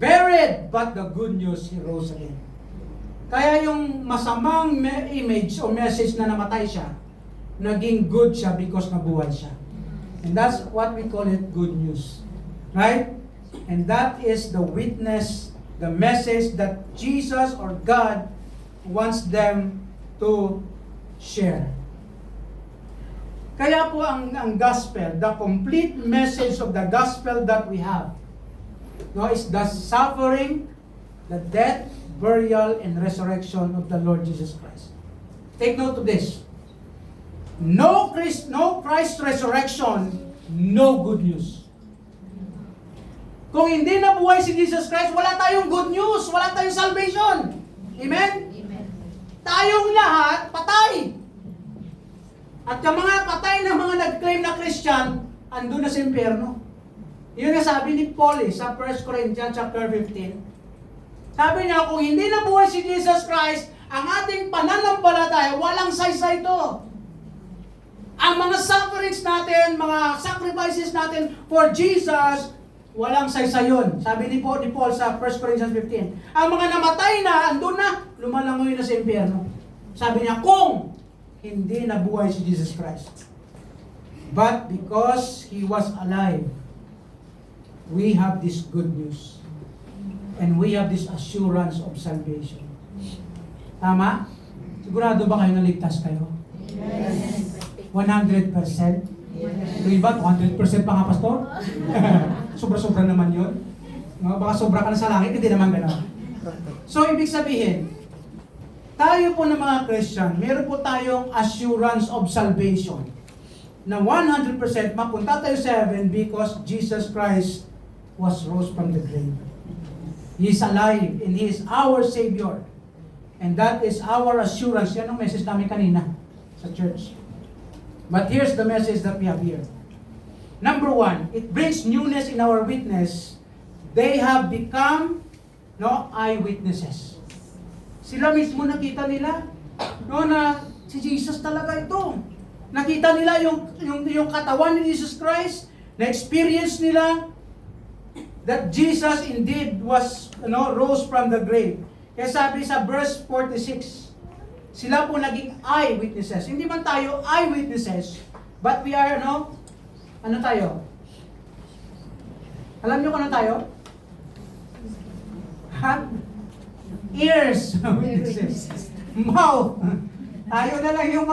S1: buried, but the good news, He rose again. Kaya yung masamang image o message na namatay siya, naging good siya because nabuhay siya. And that's what we call it, good news. Right? And that is the witness, the message that Jesus or God wants them to share. Kaya po ang gospel, the complete message of the gospel that we have, is the suffering, the death, burial, and resurrection of the Lord Jesus Christ. Take note of this. No Christ resurrection, no good news. Kung hindi nabuhay si Jesus Christ, wala tayong good news, wala tayong salvation. Amen?
S2: Amen.
S1: Tayong lahat, patay. At yung mga patay na mga nag-claim na Christian, andun na sa impyerno. Yun nga sabi ni Paul sa 1 Corinthians chapter 15. Sabi niya, kung hindi nabuhay si Jesus Christ, Ang ating pananampalataya, walang saysay ito. Ang mga sufferings natin, mga sacrifices natin for Jesus, walang saysay yun. Sabi ni Paul sa 1 Corinthians 15. Ang mga namatay na, andun na, lumalangoy na sa impyerno. Sabi niya, kung hindi nabuhay si Jesus Christ. But because He was alive, we have this good news. And we have this assurance of salvation. Tama? Sigurado ba kayo naligtas kayo?
S2: Yes.
S1: 100%? Yung iba, 200% pa nga, Pastor? Sobra-sobra naman yun. No? Baka sobra ka na sa langit, hindi naman gano'n. So, ibig sabihin, tayo po ng mga Christian, meron po tayong assurance of salvation na 100% mapunta tayo sa heaven because Jesus Christ was rose from the grave. He is alive and He is our Savior. And that is our assurance. Yan ang message namin kanina sa church. But here's the message that we have here. Number one, it brings newness in our witness. They have become eyewitnesses. Sila mismo nakita nila na si Jesus talaga ito. Nakita nila yung katawan ni Jesus Christ, na-experience nila that Jesus indeed was rose from the grave. Kaya sabi sa verse 46, sila po naging eyewitnesses. Hindi man tayo eyewitnesses, but we are ano tayo? Alam niyo kung ano tayo? Ears witnesses. Mouth. Tayo na lang yung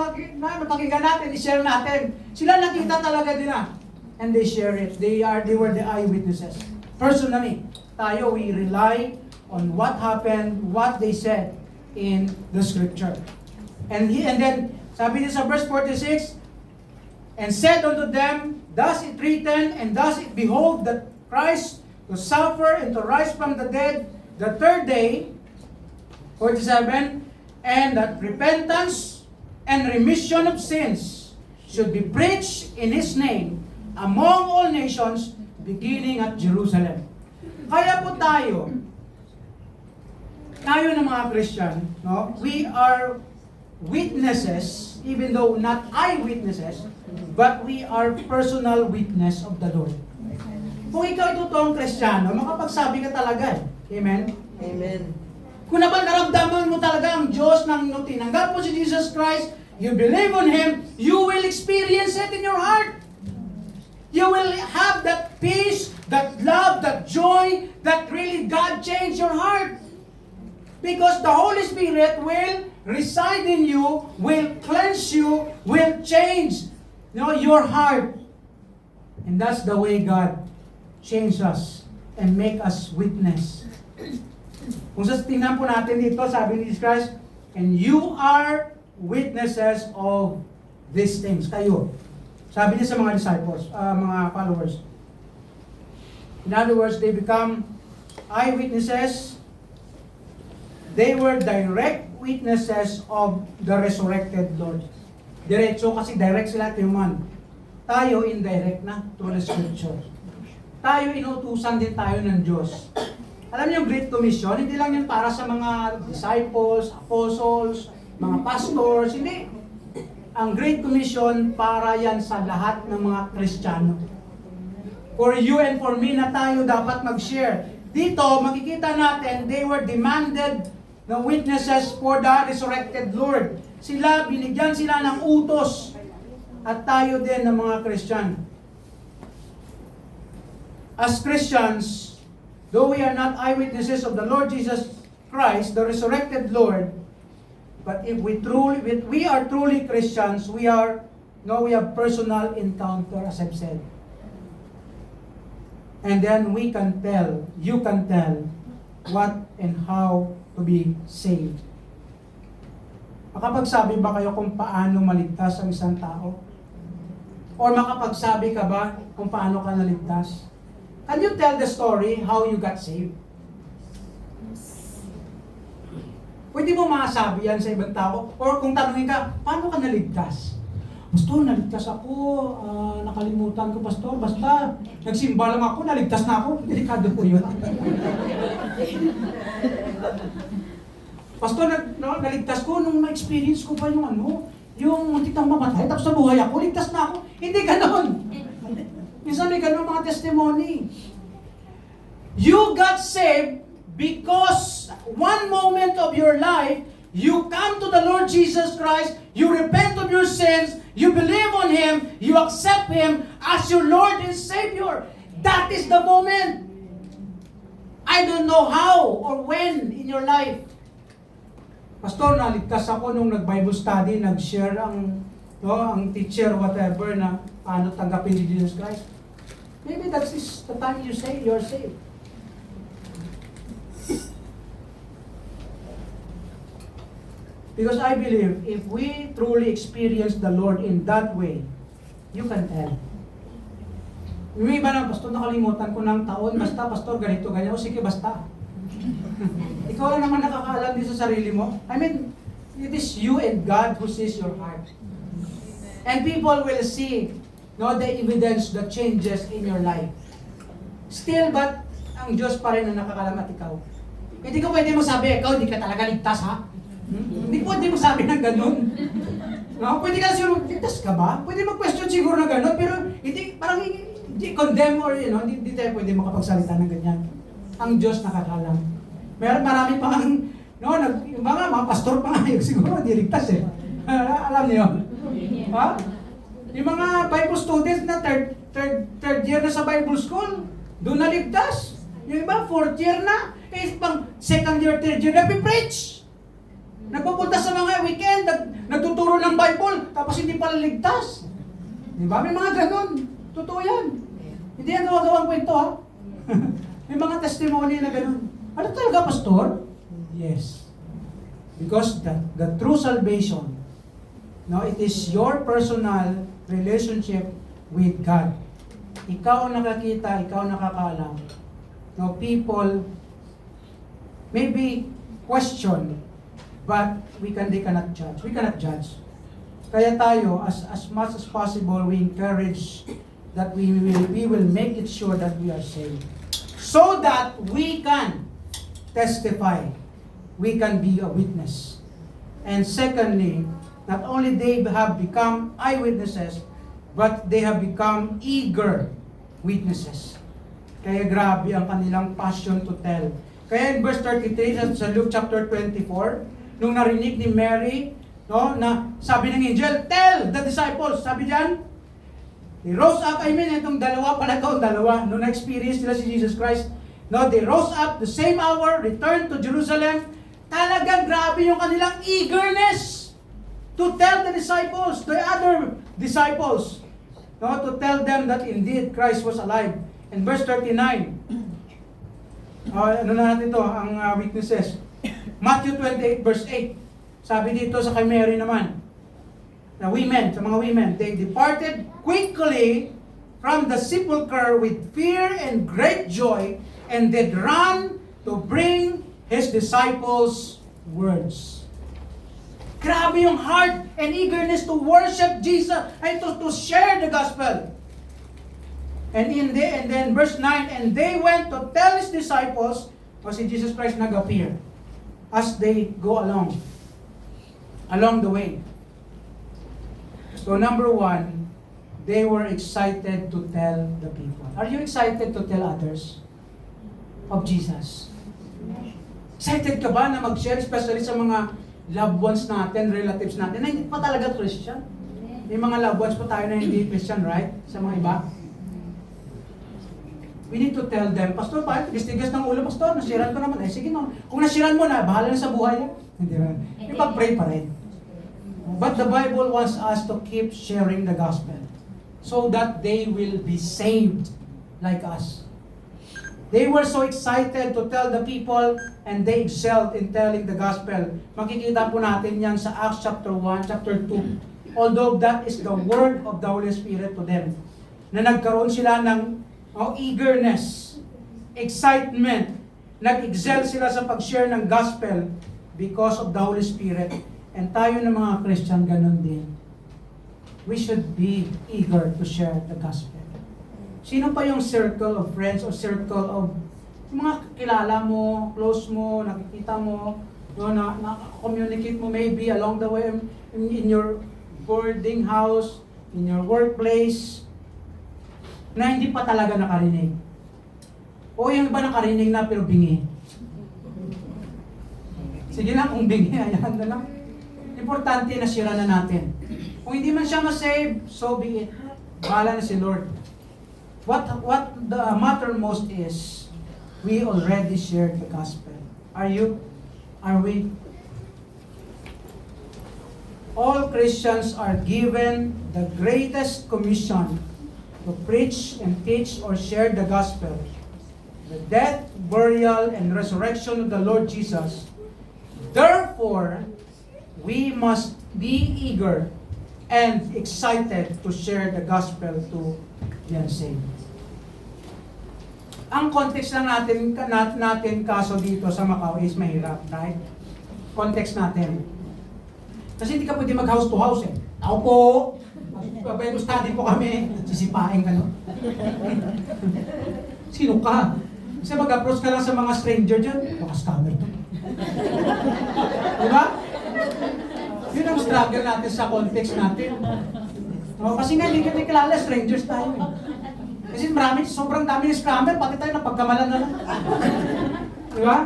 S1: pakinggan natin, i-share natin. Sila nakita talaga nila. And they share it. They were the eyewitnesses. Personally, tayo, we rely on what happened, what they said in the scripture. And then, sabi niya sa verse 46, and said unto them, thus it written, and thus it behold that Christ to suffer and to rise from the dead the third day, 47, and that repentance and remission of sins should be preached in His name among all nations, beginning at Jerusalem. Kaya po tayo ng mga Christian, we are witnesses, even though not eyewitnesses, but we are personal witness of the Lord. Kung ikaw ay totoong Kristiyano, makapagsabi ka talaga. Amen?
S3: Amen.
S1: Kung naramdaman mo talaga ang Diyos nang tinanggap mo si Jesus Christ, you believe on Him, you will experience it in your heart. You will have that peace, that love, that joy, that really God changed your heart. Because the Holy Spirit will reside in you, will cleanse you, will change your heart. And that's the way God changed us and make us witness. Kung tingnan po natin dito, sabi ni Jesus Christ, and you are witnesses of these things. Kayo. Sabi niya sa mga disciples, mga followers. In other words, they become eyewitnesses. They were direct witnesses of the resurrected Lord. Diretso kasi direct sila human. Tayo indirect na to the scripture. Tayo inutusan din tayo ng Diyos. Alam niyo, Great Commission, hindi lang yun para sa mga disciples, apostles, mga pastors, hindi. Ang Great Commission para yan sa lahat ng mga Kristiyano. For you and for me na tayo dapat mag-share. Dito, makikita natin, they were demanded the witnesses for the resurrected Lord. Binigyan sila ng utos. At tayo din ng mga Christian. As Christians, though we are not eyewitnesses of the Lord Jesus Christ, the resurrected Lord, but if we are truly Christians, we have personal encounter, as I've said. And then you can tell what and how to be saved. Makapagsabi ba kayo kung paano maligtas ang isang tao? Or makapagsabi ka ba kung paano ka naligtas? Can you tell the story how you got saved? Pwede mo masabi yan sa ibang tao? Or kung tanungin ka, paano ka naligtas? Pastor, naligtas ako. Nakalimutan ko, Pastor. Basta, nagsimba lang ako, naligtas na ako. Delikado po yun. Pastor, naligtas ko nung na-experience ko pa yung muntik nang mamatay, tapos nabuhay ako, ligtas na ako. Hindi ganon. Minsan may ganon mga testimony. You got saved because one moment of your life, you come to the Lord Jesus Christ, you repent of your sins, you believe on Him, you accept Him as your Lord and Savior. That is the moment. I don't know how or when in your life. Pastor, naligtas ako nung nag-Bible study, nag-share ang teacher, whatever, na paano tanggapin si Jesus Christ. Maybe that's the time you say you're saved. Because I believe, if we truly experience the Lord in that way, you can tell. Yung iba na, Pastor, nakalimutan ko ng taon, basta, Pastor, ganito, ganyan. O sige, basta. Ikaw lang naman nakakaalam din sa sarili mo. I mean, it is you and God who sees your heart. And people will see the evidence, the changes in your life. Still, but ang Diyos pa rin ang nakakaalam at ikaw. Hindi ka pwede mo sabi, ikaw hindi ka talaga ligtas, ha? Hindi pwede mo sabi ng ganun. No? Pwede ka siguro, ligtas ka ba? Pwede mag-question siguro na ganun, pero hindi, parang hindi condemn or hindi tayo pwede makapagsalita ng ganyan. Ang Diyos nakakaalam. Marami pa yung mga pastor pa nga, siguro hindi ligtas eh. Alam niyo? Ha? Yung mga Bible students na third year na sa Bible school, doon na ligtas. Yung iba, 4th year na, pang 2nd year, 3rd year, nagpipreach. Nagpupunta sa mga weekend, nagtuturo ng Bible, tapos hindi pala ligtas. Di ba? May mga ganun. Totoo yan. Hindi yan gawa-gawang kwento, ha? May mga testimony na ganun. Ano talaga, Pastor? Yes. Because the true salvation, it is your personal relationship with God. Ikaw ang nakakita, ikaw ang nakakaalam. People maybe question, but they cannot judge. We cannot judge. Kaya tayo, as much as possible, we encourage that we will make it sure that we are saved. So that we can testify. We can be a witness. And secondly, not only they have become eyewitnesses, but they have become eager witnesses. Kaya grabe ang kanilang passion to tell. Kaya in verse 33 sa Luke chapter 24, nung narinig ni Mary, na sabi ng angel, tell the disciples, sabi diyan, they rose up, itong dalawa, nung na-experience nila si Jesus Christ, they rose up the same hour, returned to Jerusalem. Talagang grabe yung kanilang eagerness to tell the disciples, the other disciples, to tell them that indeed Christ was alive. In verse 39, ano na natin ito, ang witnesses. Matthew 28 verse 8, sabi dito sa kay Mary naman, sa mga women, they departed quickly from the sepulchre with fear and great joy, and did run to bring His disciples words. Grabe yung heart and eagerness to worship Jesus and to share the gospel. And then verse 9, and they went to tell His disciples, si Jesus Christ nag-appear as they go along the way. So number 1, they were excited to tell the people. Are you excited to tell others of Jesus? Excited ka ba na mag-share, especially sa mga loved ones natin, relatives natin, na hindi pa talaga Christian? May mga loved ones pa tayo na hindi Christian, right? Sa mga iba. We need to tell them, Pastor, bakit tigas-tigas ng ulo, Pastor? Nasiran ko naman. Sige no. Kung nasiran mo na, bahala na sa buhay yan. Hindi ba? Ipag-pray pa rin. But the Bible wants us to keep sharing the gospel so that they will be saved like us. They were so excited to tell the people and they excelled in telling the gospel. Makikita po natin yan sa Acts chapter 1, chapter 2. Although that is the word of the Holy Spirit to them. Na nagkaroon sila ng eagerness, excitement. Nag-excel sila sa pag-share ng gospel because of the Holy Spirit. And tayo na mga Christian, ganun din. We should be eager to share the gospel. Sino pa yung circle of friends o circle of mga kilala mo, close mo, nakikita mo, No, na-communicate mo maybe along the way in your boarding house, in your workplace, na hindi pa talaga nakarinig. O yung iba nakarinig na pero bingi. Sige lang, kung bingi, ayan na lang. Importante na sira na natin. Kung hindi man siya ma-save, so be it. Bahala na si Lord. What the matter most is, we already shared the gospel. Are you? Are we? All Christians are given the greatest commission to preach and teach or share the gospel, the death, burial, and resurrection of the Lord Jesus. Therefore, we must be eager and excited to share the gospel to the unsaved. Ang context lang natin kaso dito sa Macau is mahirap, right? Context natin. Kasi hindi ka pwede mag-house to house eh. Ako po, Bible study po kami, sisipain ka no? Sino ka? Kasi mag-approach ka lang sa mga stranger dyan, baka scammer to. Diba? Yun ang struggle natin sa context natin. No, kasi nga hindi ka kilala, strangers tayo eh. Kasi sobrang dami ng scammer, pati tayo napagkamalan na lang. Diba?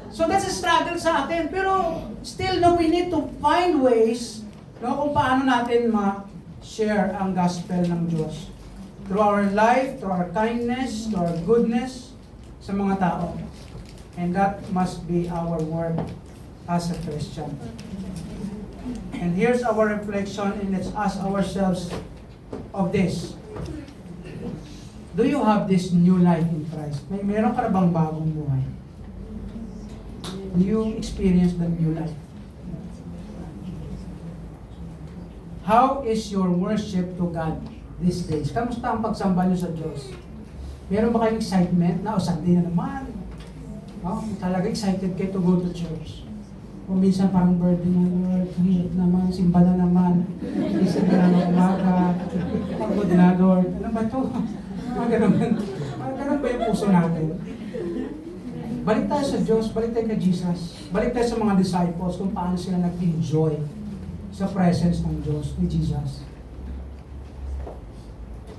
S1: So that's a struggle sa atin. Pero still, no, we need to find ways kung paano natin ma-share ang gospel ng Diyos. Through our life, through our kindness, through our goodness sa mga tao. And that must be our work as a Christian. And here's our reflection, and let's ask ourselves of this. Do you have this new life in Christ? Meron ka na bang bagong buhay? Do you experience the new life? How is your worship to God these days? Kamusta ang pagsamba niyo sa Diyos? Meron ba kayong excitement na, Sunday na naman? Talaga excited kayo to go to church. O minsan parang burden na, Lord, hirap naman, simba na naman, isip na naman umaga, pagod na, Lord. Ano ba ito? Ganun ba yung puso natin? Balik tayo sa Diyos, balik tayo kay Jesus, balik tayo sa mga disciples kung paano sila nag-enjoy sa presence ng Diyos, ni Jesus.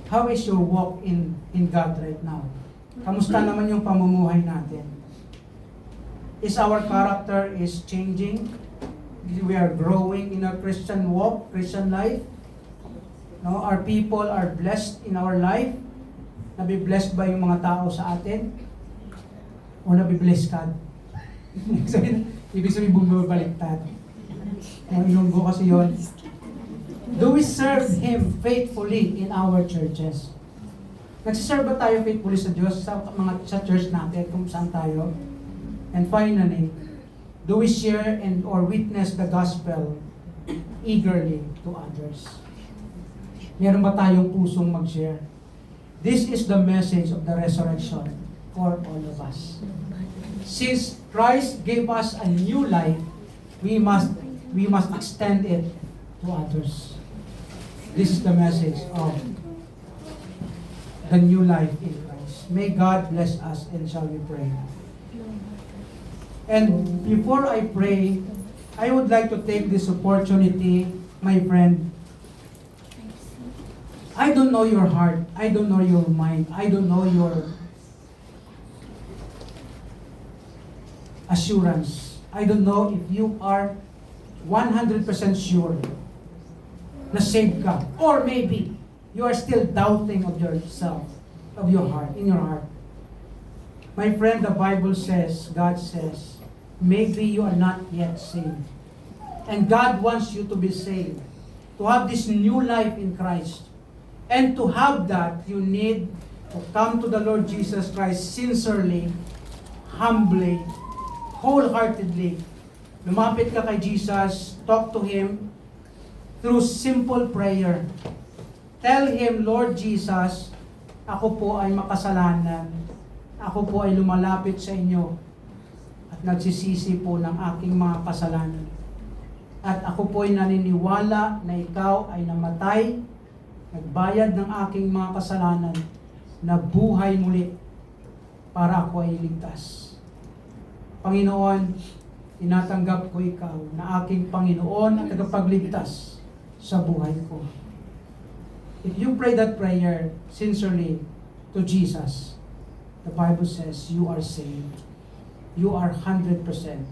S1: How is your walk in God right now? Kamusta naman yung pamumuhay natin? Is our character is changing? We are growing in our Christian walk, Christian life? No, our people are blessed in our life? Nabiblessed ba yung mga tao sa atin? O nabibless ka? Ibig sabihin bumabaliktad. Ang ilunggo kasi yun. Do we serve Him faithfully in our churches? Nagsiserve ba tayo faithfully sa Diyos sa church natin kung saan tayo? And finally, do we share or witness the gospel eagerly to others? Meron ba tayong pusong mag-share? This is the message of the resurrection for all of us. Since Christ gave us a new life, we must extend it to others. This is the message of the new life in Christ. May God bless us, and shall we pray. And before I pray, I would like to take this opportunity, my friend. I don't know your heart. I don't know your mind. I don't know your assurance. I don't know if you are 100% sure na saved ka. Or maybe you are still doubting of yourself, of your heart, in your heart. My friend, the Bible says, God says, maybe you are not yet saved. And God wants you to be saved. To have this new life in Christ. And to have that, you need to come to the Lord Jesus Christ sincerely, humbly, wholeheartedly. Lumapit ka kay Jesus, talk to Him through simple prayer. Tell Him, Lord Jesus, ako po ay makasalanan. Ako po ay lumalapit sa inyo at nagsisisi po ng aking mga kasalanan. At ako po ay naniniwala na ikaw ay namatay, nagbayad ng aking mga kasalanan, na buhay muli para ako ay ligtas. Panginoon, tinatanggap ko ikaw na aking Panginoon at tagapagligtas sa buhay ko. If you pray that prayer sincerely to Jesus, the Bible says you are saved. You are 100%.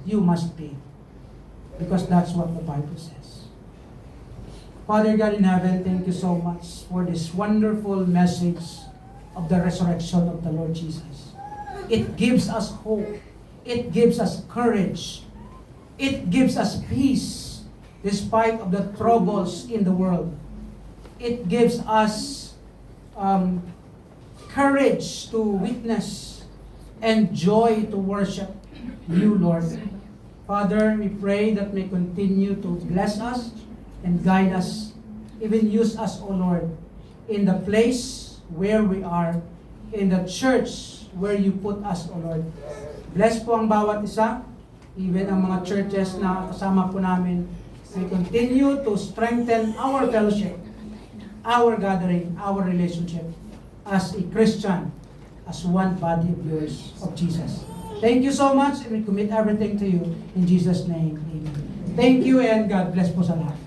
S1: You must be. Because that's what the Bible says. Father God in heaven, thank you so much for this wonderful message of the resurrection of the Lord Jesus. It gives us hope. It gives us courage. It gives us peace despite of the troubles in the world. It gives us courage to witness and joy to worship you, Lord. Father, we pray that may continue to bless us and guide us, even use us, O Lord, in the place where we are, in the church where you put us, O Lord. Bless po ang bawat isa, even ang mga churches na kasama po namin. We continue to strengthen our fellowship, our gathering, our relationship as a Christian, as one body of yours, of Jesus. Thank you so much, and we commit everything to you. In Jesus' name, amen. Thank you, and God bless po sa lahat.